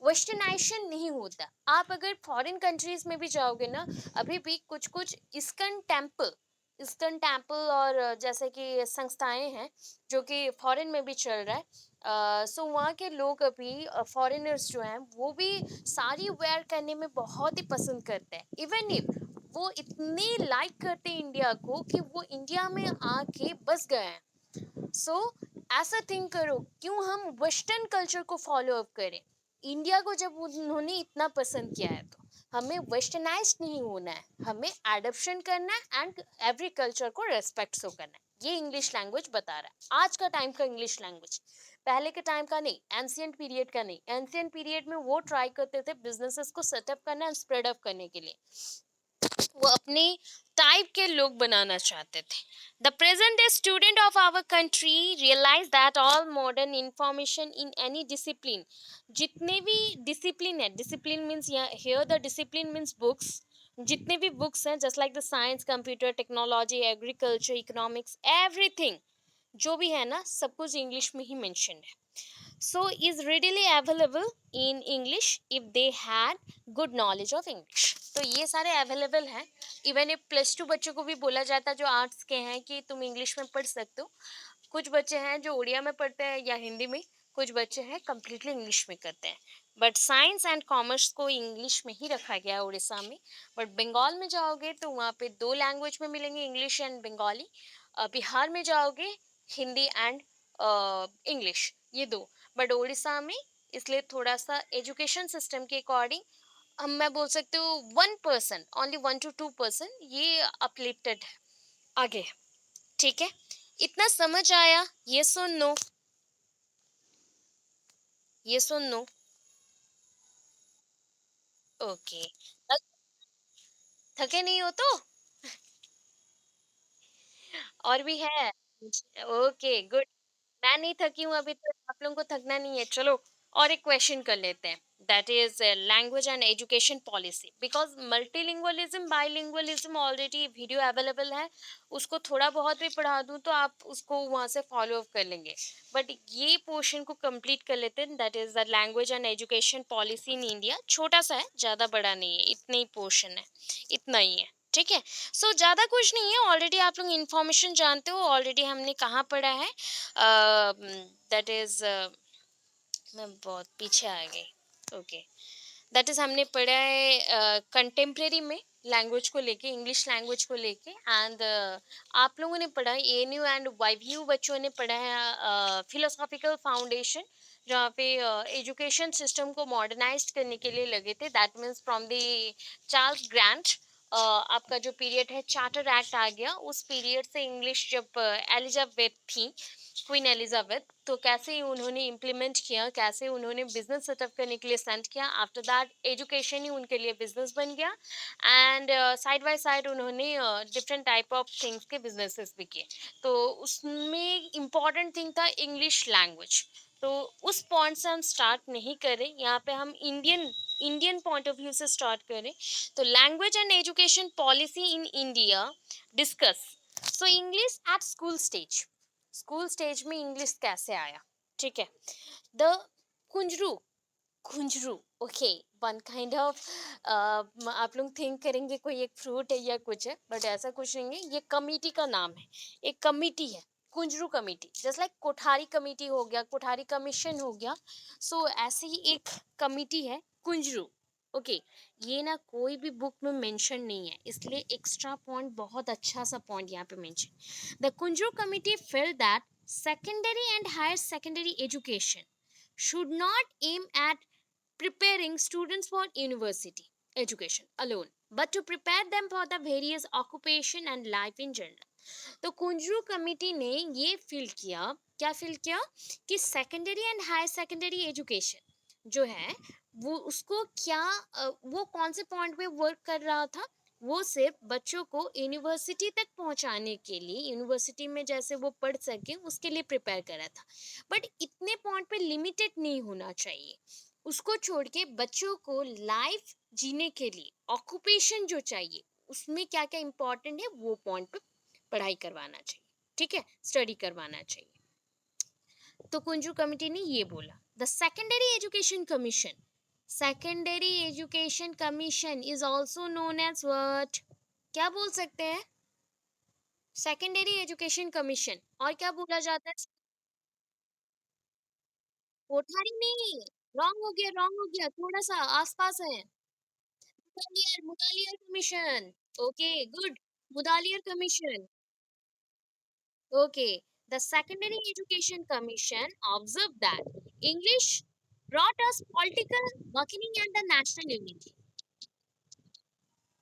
वेस्टर्नाइजेशन नहीं होता। आप अगर फॉरेन कंट्रीज में भी जाओगे ना, अभी भी कुछ कुछ इस्कन टेम्पल और जैसे कि संस्थाएं हैं जो कि फॉरेन में भी चल रहा है। सो वहाँ के लोग अभी फॉरेनर्स जो हैं वो भी साड़ी वेयर करने में बहुत ही पसंद करते हैं। इवन इफ वो इतने लाइक करते हैं इंडिया को कि वो इंडिया में आके बस गए हैं। सो ऐसा थिंक करो, क्यों हम वेस्टर्न कल्चर को फॉलो अप करें? इंडिया को जब उन्होंने इतना पसंद किया है, तो हमें वेस्टर्नाइज नहीं होना है, हमें एडप्शन करना है एंड एवरी कल्चर को रेस्पेक्ट शो करना है। ये इंग्लिश लैंग्वेज बता रहा है, आज का टाइम का इंग्लिश लैंग्वेज, पहले के टाइम का नहीं, एंशियंट पीरियड का नहीं। एंशियंट पीरियड में वो ट्राई करते थे बिजनेसेस को सेटअप करना एंड स्प्रेड अप करने के लिए, वो अपने टाइप के लोग बनाना चाहते थे। The present day student of our country realize that all modern information in any discipline, जितने भी डिसिप्लिन है, discipline means here the discipline means books, जितने भी बुक्स हैं, just like the science, computer, technology, agriculture, economics, everything जो भी है ना, सब कुछ इंग्लिश में ही मेंशन है। So is readily available in English if they had good knowledge of English। तो ये सारे अवेलेबल हैं। इवन if +2 बच्चों को भी बोला जाता है जो आर्ट्स के हैं कि तुम इंग्लिश में पढ़ सकते हो। कुछ बच्चे हैं जो उड़िया में पढ़ते हैं या हिंदी में, कुछ बच्चे हैं कम्प्लीटली इंग्लिश में करते हैं। बट साइंस एंड कॉमर्स को इंग्लिश में ही रखा गया है उड़ीसा में। बट बंगाल में जाओगे तो वहाँ पे दो लैंग्वेज में मिलेंगे, इंग्लिश एंड बंगाली। बिहार में जाओगे हिंदी एंड इंग्लिश, ये दो। बट उड़ीसा में इसलिए थोड़ा सा एजुकेशन सिस्टम के अकॉर्डिंग हम मैं बोल सकती हूँ 1%, ओनली 1 to 2% ये अपलिफ्टेड है आगे। ठीक है, इतना समझ आया? ये सुन नो, ये सुन नो। ओके। थके नहीं हो तो? और भी है? Okay, good. मैं नहीं थकी हूँ अभी तक, आप लोगों को थकना नहीं है। चलो और एक क्वेश्चन कर लेते हैं। That is language and education policy, because multilingualism bilingualism already video available है, उसको थोड़ा बहुत भी पढ़ा दूं तो आप उसको वहां से फॉलो अप कर लेंगे। बट ये पोर्शन को कंप्लीट कर लेते हैं। That is the language and education policy in India. छोटा सा है, ज्यादा बड़ा नहीं है, इतने ही पोर्शन है, इतना ही है। ठीक है। सो ज़्यादा कुछ नहीं है, ऑलरेडी आप लोग इन्फॉर्मेशन जानते हो, ऑलरेडी हमने कहाँ पढ़ा है। दैट इज मैं बहुत पीछे आ गई। ओके। दैट इज हमने पढ़ा है कंटेम्प्रेरी में लैंग्वेज को लेके, इंग्लिश लैंग्वेज को लेके। एंड आप लोगों ने पढ़ा है एएनयू एंड वाईवीयू बच्चों ने पढ़ा है फिलोसॉफिकल फाउंडेशन, जहाँ पे एजुकेशन सिस्टम को मॉडर्नाइज करने के लिए लगे थे। That means from the Charles grant. आपका जो पीरियड है, चार्टर एक्ट आ गया, उस पीरियड से इंग्लिश जब एलिजाबेथ थी, क्वीन एलिजाबेथ, तो कैसे उन्होंने इम्प्लीमेंट किया, कैसे उन्होंने बिजनेस सेटअप करने के लिए सेंड किया। आफ्टर दैट एजुकेशन ही उनके लिए बिजनेस बन गया। एंड साइड बाय साइड उन्होंने डिफरेंट टाइप ऑफ थिंग्स के बिजनेसेस भी किए। तो उसमें इम्पॉर्टेंट थिंग था इंग्लिश लैंग्वेज। तो उस पॉइंट से हम स्टार्ट नहीं करें, यहाँ पे हम Indian Indian point of view से स्टार्ट करें। तो language and education policy in India discuss. So English at school stage, school stage में इंग्लिश कैसे आया? ठीक है। द कुंजरू, खुंजरू, ओके, वन काइंड ऑफ, आप लोग थिंक करेंगे कोई एक फ्रूट है या कुछ है, बट ऐसा कुछ नहीं है, ये कमिटी का नाम है, एक कमिटी है, Kunzru committee. Just like Kothari committee हो गया, कोठारी कमीशन हो गया, सो ऐसे ही एक कमिटी है कुंजरू। ओके। ये ना कोई भी बुक में मेंशन नहीं है, इसलिए एक्स्ट्रा पॉइंट, बहुत अच्छा सा पॉइंट यहाँ पे mention. The Kunzru committee felt that secondary and higher secondary education should not aim at preparing students for university education alone, but to prepare them for the various occupation and life in general. तो Kunzru committee ने ये feel किया, क्या feel किया, कि secondary and higher secondary education जो है, वो उसको क्या वो कौन से पॉइंट पे वर्क कर रहा था, वो सिर्फ बच्चों को यूनिवर्सिटी तक पहुंचाने के लिए, यूनिवर्सिटी में जैसे वो पढ़ सके उसके लिए प्रिपेयर कर रहा था। बट इतने पॉइंट पे लिमिटेड नहीं होना चाहिए, उसको छोड़ के बच्चों को लाइफ जीने के लिए ऑक्यूपेशन जो चाहिए, उसमें क्या क्या इंपॉर्टेंट है वो पॉइंट पे पढ़ाई करवाना चाहिए। ठीक है, स्टडी करवाना चाहिए। तो कुंजू कमिटी ने ये बोला। The secondary education commission, secondary education commission is also known as what? क्या बोल सकते हैं? सेकेंडरी एजुकेशन कमीशन, और क्या बोला जाता है? कोठारी नहीं, रॉन्ग हो गया, रॉन्ग हो गया, थोड़ा सा आसपास है। Mudaliar, Mudaliar commission. Okay, good. Mudaliar commission. Okay, the Secondary Education Commission observed that English brought us political bargaining and the national unity.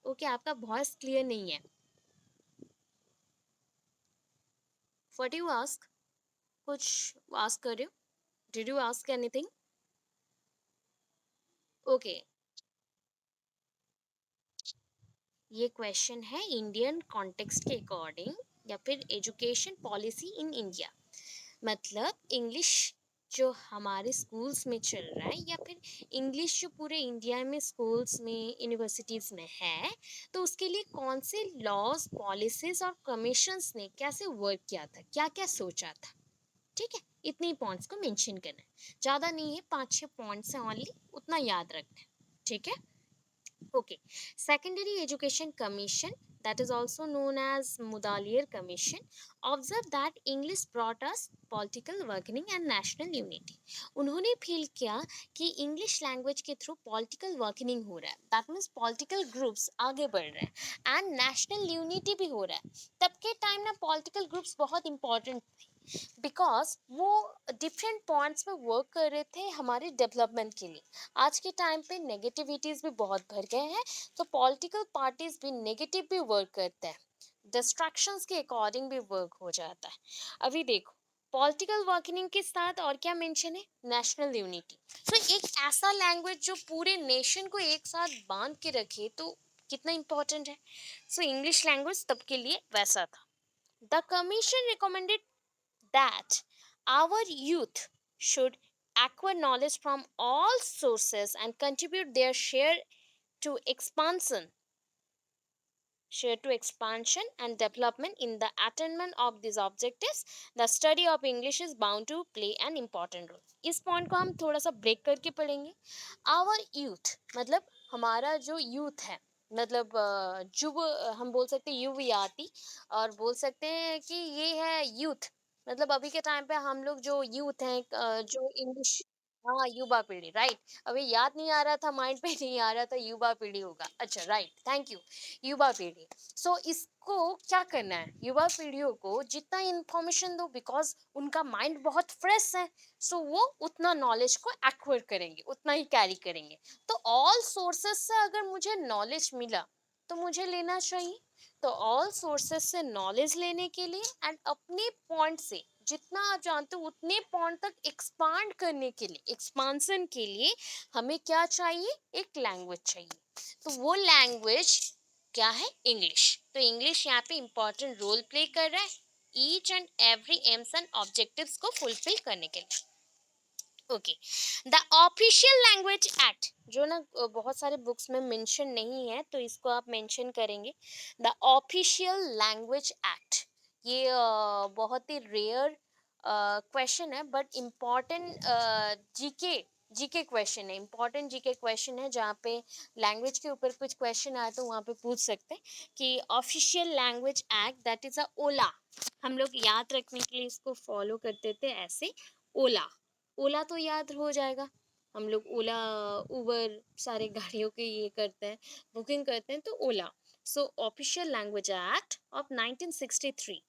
Okay, आपका वॉइस क्लियर नहीं है। What do you ask? कुछ ask कर रहे हो? Did you ask anything? Okay, ये question है Indian context के अकॉर्डिंग, या फिर एजुकेशन पॉलिसी इन इंडिया। मतलब इंग्लिश जो हमारे स्कूल्स में चल रहा है, या फिर इंग्लिश जो पूरे इंडिया में स्कूल्स में यूनिवर्सिटीज़ में है, तो उसके लिए कौन से लॉज, पॉलिसीज और कमीशंस ने कैसे वर्क किया था, क्या क्या सोचा था। ठीक है, इतने पॉइंट्स को मेंशन करना है, ज़्यादा नहीं है, 5-6 पॉइंट्स हैं ओनली, उतना याद रखना है। ठीक है। Okay, Secondary Education Commission, that is also known as Mudaliar Commission, observed that English brought us political bargaining and national unity. उन्होंने फील किया कि इंग्लिश लैंग्वेज के थ्रू पॉलिटिकल वर्कनिंग हो रहा है, दैट मीन्स पॉलिटिकल ग्रुप्स आगे बढ़ रहे हैं एंड नेशनल यूनिटी भी हो रहा है। तब के टाइम ना पॉलिटिकल ग्रुप्स बहुत इंपॉर्टेंट, बिकॉज वो डिफरेंट पॉइंट्स पे वर्क कर रहे थे हमारे डेवलपमेंट के लिए। आज के टाइम पे नेगेटिविटीज भी बहुत भर गए हैं, तो पॉलिटिकल पार्टीज भी नेगेटिव भी वर्क करते हैं, डिस्ट्रैक्शंस के अकॉर्डिंग भी वर्क हो जाता है। अभी देखो, पॉलिटिकल वर्किंग के साथ और क्या मेंशन है, नेशनल यूनिटी। तो एक ऐसा लैंग्वेज जो पूरे नेशन को एक साथ बांध के रखे तो कितना इंपॉर्टेंट है। सो इंग्लिश लैंग्वेज तब के लिए वैसा था। The commission recommended that our youth should acquire knowledge from all sources and contribute their to expansion share to expansion and development in the attainment of these objectives. The study of English is bound to play an important role. इस point को हम थोड़ा सा break करके पढ़ेंगे। Our youth मतलब हमारा जो यूथ है, मतलब युव, हम बोल सकते हैं युवयाति, और बोल सकते हैं कि ये है यूथ। मतलब अभी के टाइम पे हम लोग जो यूथ हैं, जो इंग्लिश, हाँ युवा पीढ़ी, राइट। अभी याद नहीं आ रहा था, माइंड पे नहीं आ रहा था, युवा पीढ़ी होगा, अच्छा राइट, थैंक यू। युवा पीढ़ी। सो इसको क्या करना है, युवा पीढ़ियों को जितना इंफॉर्मेशन दो, बिकॉज उनका माइंड बहुत फ्रेश है, सो वो उतना नॉलेज को एक्वायर करेंगे, उतना ही कैरी करेंगे। तो ऑल सोर्सेस से अगर मुझे नॉलेज मिला तो मुझे लेना चाहिए। तो ऑल सोर्सेस से नॉलेज लेने के लिए एंड अपने पॉइंट से जितना आप जानते हो उतने पॉइंट तक एक्सपांड करने के लिए, एक्सपांसन के लिए हमें क्या चाहिए, एक लैंग्वेज चाहिए। तो वो लैंग्वेज क्या है, इंग्लिश। तो इंग्लिश यहाँ पे इंपॉर्टेंट रोल प्ले कर रहा है each and every AIIMS and objectives को फुलफिल करने के लिए। Okay, the official language act, जो ना बहुत सारे बुक्स में मेंशन नहीं है तो इसको आप मेंशन करेंगे। द ऑफिशियल लैंग्वेज एक्ट, ये बहुत ही रेयर क्वेश्चन है but important GK GK question है, इम्पॉर्टेंट जीके क्वेश्चन है। जहाँ पे लैंग्वेज के ऊपर कुछ क्वेश्चन आए तो वहाँ पे पूछ सकते हैं कि official language act that is a Ola. हम लोग याद रखने के लिए इसको फॉलो करते थे ऐसे, ओला। ओला तो याद हो जाएगा, हम लोग ओला, उबर, सारे गाड़ियों के ये करते हैं, बुकिंग करते हैं, तो Ola. So official language act of 1963,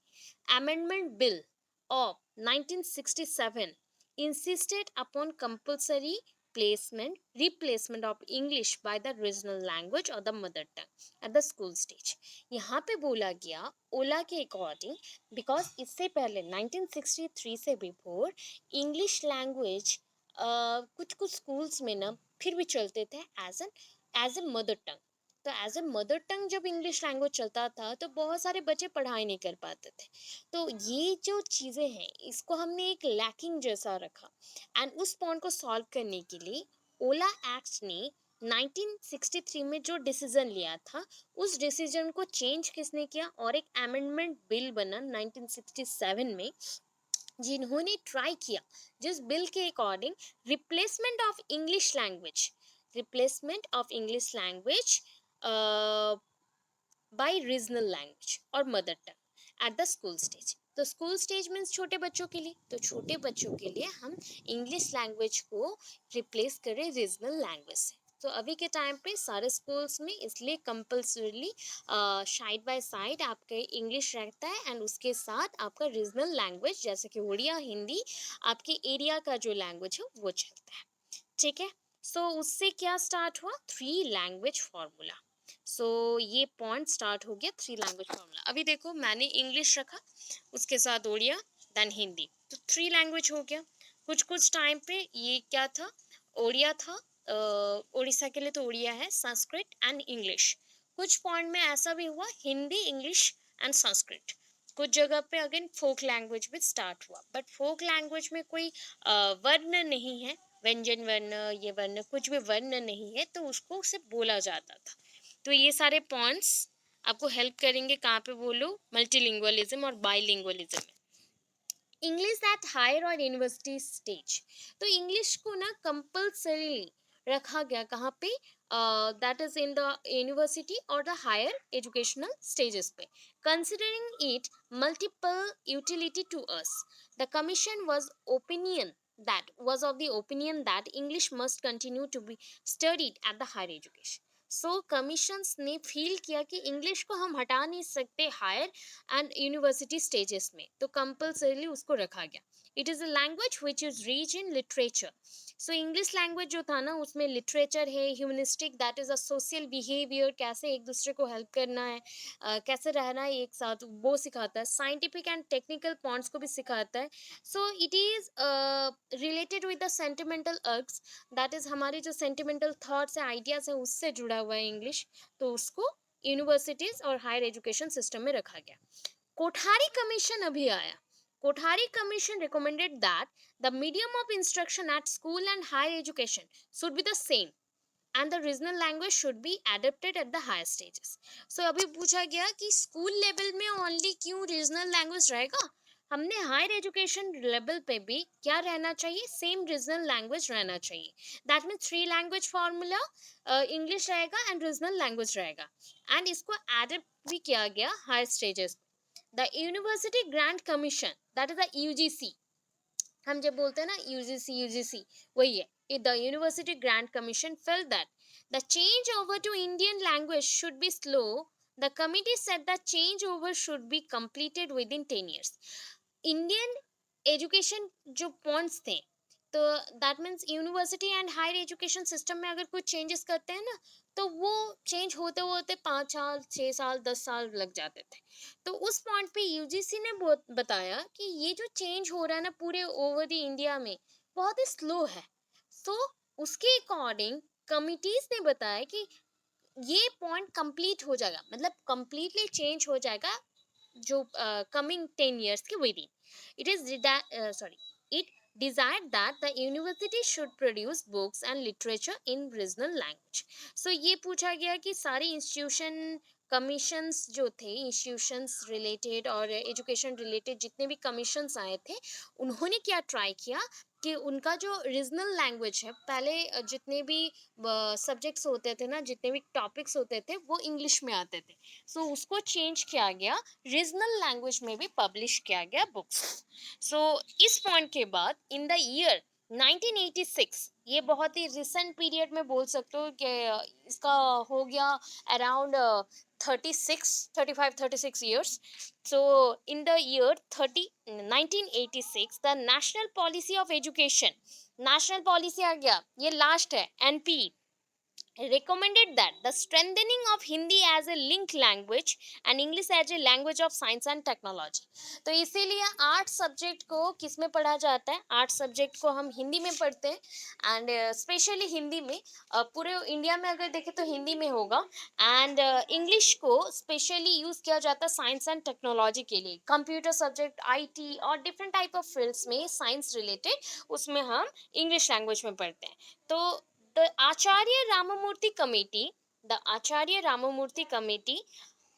amendment bill of 1967 insisted upon compulsory replacement of English by the regional language or the mother tongue at the school stage। यहाँ पे बोला गया ओला के अकॉर्डिंग, बिकॉज इससे पहले 1963 से बिफोर इंग्लिश लैंग्वेज कुछ कुछ स्कूल्स में ना फिर भी चलते थे एज ए मदर टंग। तो एज ए मदर टंग जब इंग्लिश लैंग्वेज चलता था तो बहुत सारे बच्चे पढ़ाई नहीं कर पाते थे। तो ये जो चीज़ें हैं इसको हमने एक लैकिंग जैसा रखा एंड उस पॉइंट को सॉल्व करने के लिए ओला एक्ट ने 1963 में जो डिसीजन लिया था उस डिसीजन को चेंज किसने किया, और एक अमेंडमेंट बिल बना 1967 में, जिन्होंने ट्राई किया जिस बिल के according replacement of English language, replacement of English language by regional language और mother tongue at the school stage. तो स्कूल स्टेज मीन्स छोटे बच्चों के लिए, तो छोटे बच्चों के लिए हम इंग्लिश लैंग्वेज को रिप्लेस करें रीजनल लैंग्वेज से। तो अभी के टाइम पे सारे स्कूल्स में इसलिए कंपल्सरीली साइड बाय साइड आपके इंग्लिश रहता है एंड उसके साथ आपका रीजनल लैंग्वेज जैसे कि उड़िया, हिंदी, आपके एरिया का जो लैंग्वेज है वो चलता है, ठीक है। सो उससे क्या स्टार्ट हुआ, थ्री लैंग्वेज फॉर्मूला। सो ये पॉइंट स्टार्ट हो गया थ्री लैंग्वेज फॉर्मूला। अभी देखो मैंने इंग्लिश रखा, उसके साथ उड़िया, देन हिंदी, तो थ्री लैंग्वेज हो गया। कुछ कुछ टाइम पे ये क्या था, ओडिया था, उड़ीसा के लिए तो उड़िया है, संस्कृत एंड इंग्लिश। कुछ पॉइंट में ऐसा भी हुआ हिंदी, इंग्लिश एंड संस्कृत। कुछ जगह पे अगेन फोक लैंग्वेज भी स्टार्ट हुआ, बट फोक लैंग्वेज में कोई वर्ण नहीं है, व्यंजन वर्ण, ये वर्ण, कुछ भी वर्ण नहीं है, तो उसको सिर्फ बोला जाता था। तो ये सारे पॉइंट्स आपको हेल्प करेंगे कहाँ पे बोलो, मल्टीलिंगुअलिज्म और बाइलिंगुअलिज्म में। इंग्लिश एट हायर और यूनिवर्सिटी स्टेज, तो इंग्लिश को ना कंपल्सरीली रखा गया कहाँ पे, that is in the university और द हायर एजुकेशनल स्टेजेस पे, considering it multiple utility to us. The commission was of the opinion that English must continue to be studied at the higher education। So commissions ने feel किया कि English को हम हटा नहीं सकते higher and university stages में, तो कंपल्सरीली उसको रखा गया। It is a language which is rich in literature. So English language जो था ना उसमें लिटरेचर है, humanistic that is a social behaviour, कैसे एक दूसरे को हेल्प करना है, कैसे रहना है एक साथ, वो सिखाता है। साइंटिफिक एंड टेक्निकल पॉइंट्स को भी सिखाता है। So it is related with the sentimental arcs, that is हमारे जो सेंटिमेंटल थॉट्स है, आइडियाज़ है, उससे जुड़ा हुआ है इंग्लिश। तो उसको यूनिवर्सिटीज़ और हायर एजुकेशन सिस्टम में रखा गया। कोठारी कमीशन अभी आया। Kothari commission recommended that the medium of instruction at school and higher education should be the same and the regional language should be adapted at the higher stages. So अभी पूछा गया कि school level में only क्यों regional language रहेगा, हमने higher education level पे भी क्या रहना चाहिए, सेम रीजनल लैंग्वेज रहना चाहिए। That means three language formula, English रहेगा एंड रीजनल लैंग्वेज रहेगा, एंड इसको एडप्ट भी किया गया higher stages. The university grant commission that is the UGC, हम जब बोलते हैं ना यूजीसी यूजीसी, वही है। The university grant commission felt that the change over to Indian language should be slow. The committee said the change over should be completed within 10 years। Indian education जो points थे, तो that means university and higher education system में अगर कुछ changes करते हैं ना, तो वो चेंज होते होते 5 साल 6 साल 10 साल लग जाते थे। तो उस पॉइंट पे यूजीसी ने बताया कि ये जो चेंज हो रहा है ना पूरे ओवर द इंडिया में, बहुत ही स्लो है। सो उसके अकॉर्डिंग कमिटीज ने बताया कि ये पॉइंट कंप्लीट हो जाएगा, मतलब कंप्लीटली चेंज हो जाएगा जो coming 10 years के within। It is sorry, it desired that the university should produce books and literature in regional language। So ये पूछा गया कि सारे इंस्टीट्यूशन कमीशंस जो थे, इंस्टीट्यूशंस रिलेटेड और एजुकेशन रिलेटेड जितने भी कमीशंस आए थे, उन्होंने क्या ट्राई किया कि उनका जो रीजनल लैंग्वेज है, पहले जितने भी सब्जेक्ट्स होते थे ना, जितने भी टॉपिक्स होते थे, वो इंग्लिश में आते थे। सो उसको चेंज किया गया, रीजनल लैंग्वेज में भी पब्लिश किया गया बुक्स। सो इस पॉइंट के बाद इन द ईयर 1986, ये बहुत ही रिसेंट पीरियड में बोल सकते हो कि इसका हो गया around 36 so in the year 1986 the national policy of education, national policy आ गया, ये लास्ट है, NP recommended that the strengthening of Hindi as a link language and English as a language of science and technology। तो इसीलिए art subject को किस में पढ़ा जाता है, आर्ट सब्जेक्ट को हम हिंदी में पढ़ते हैं, एंड स्पेशली हिंदी में, पूरे इंडिया में अगर देखें तो हिंदी में होगा। एंड इंग्लिश को स्पेशली यूज़ किया जाता है साइंस एंड टेक्नोलॉजी के लिए, कंप्यूटर सब्जेक्ट, आईटी और डिफरेंट टाइप ऑफ फील्ड्स में साइंस रिलेटेड, उसमें हम इंग्लिश लैंग्वेज में पढ़ते हैं। तो the Acharya Ramamurthy Committee, the Acharya Ramamurthy Committee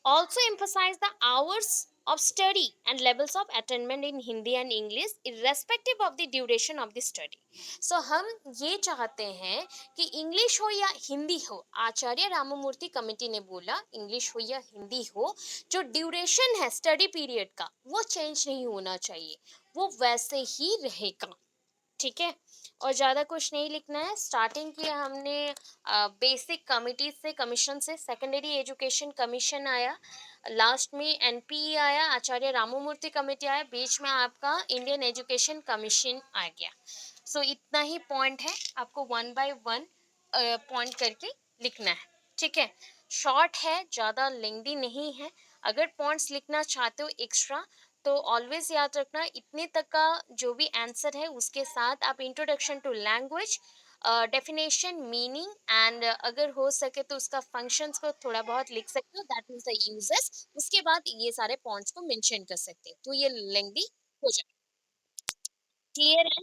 also emphasized the hours of study and levels of attainment in Hindi and English irrespective of the duration of the study। So हम ये चाहते हैं कि English हो या हिंदी हो, आचार्य Ramamurthy committee ने बोला इंग्लिश हो या हिंदी हो, जो ड्यूरेशन है स्टडी पीरियड का वो चेंज नहीं होना चाहिए, वो वैसे ही रहेगा। ठीक है, और ज़्यादा कुछ नहीं लिखना है। स्टार्टिंग किया हमने बेसिक कमिटीज से, कमीशन से, सेकेंडरी एजुकेशन कमीशन आया, लास्ट में एनपी आया, आचार्य राममूर्ति कमेटी आया, बीच में आपका इंडियन एजुकेशन कमीशन आ गया। सो इतना ही पॉइंट है, आपको वन बाय वन पॉइंट करके लिखना है। ठीक है, शॉर्ट है, ज़्यादा लेंदी नहीं है। अगर पॉइंट्स लिखना चाहते हो एक्स्ट्रा, तो ऑलवेज याद रखना इतने तक का जो भी आंसर है उसके साथ आप introduction to language, definition, meaning and अगर हो सके तो उसका फंक्शंस को थोड़ा बहुत लिख सकते हो, दैट मीन्स द यूजेस। उसके बाद ये सारे पॉइंट्स को मेंशन कर सकते हो, तो ये लेंदी हो जाए। क्लियर है?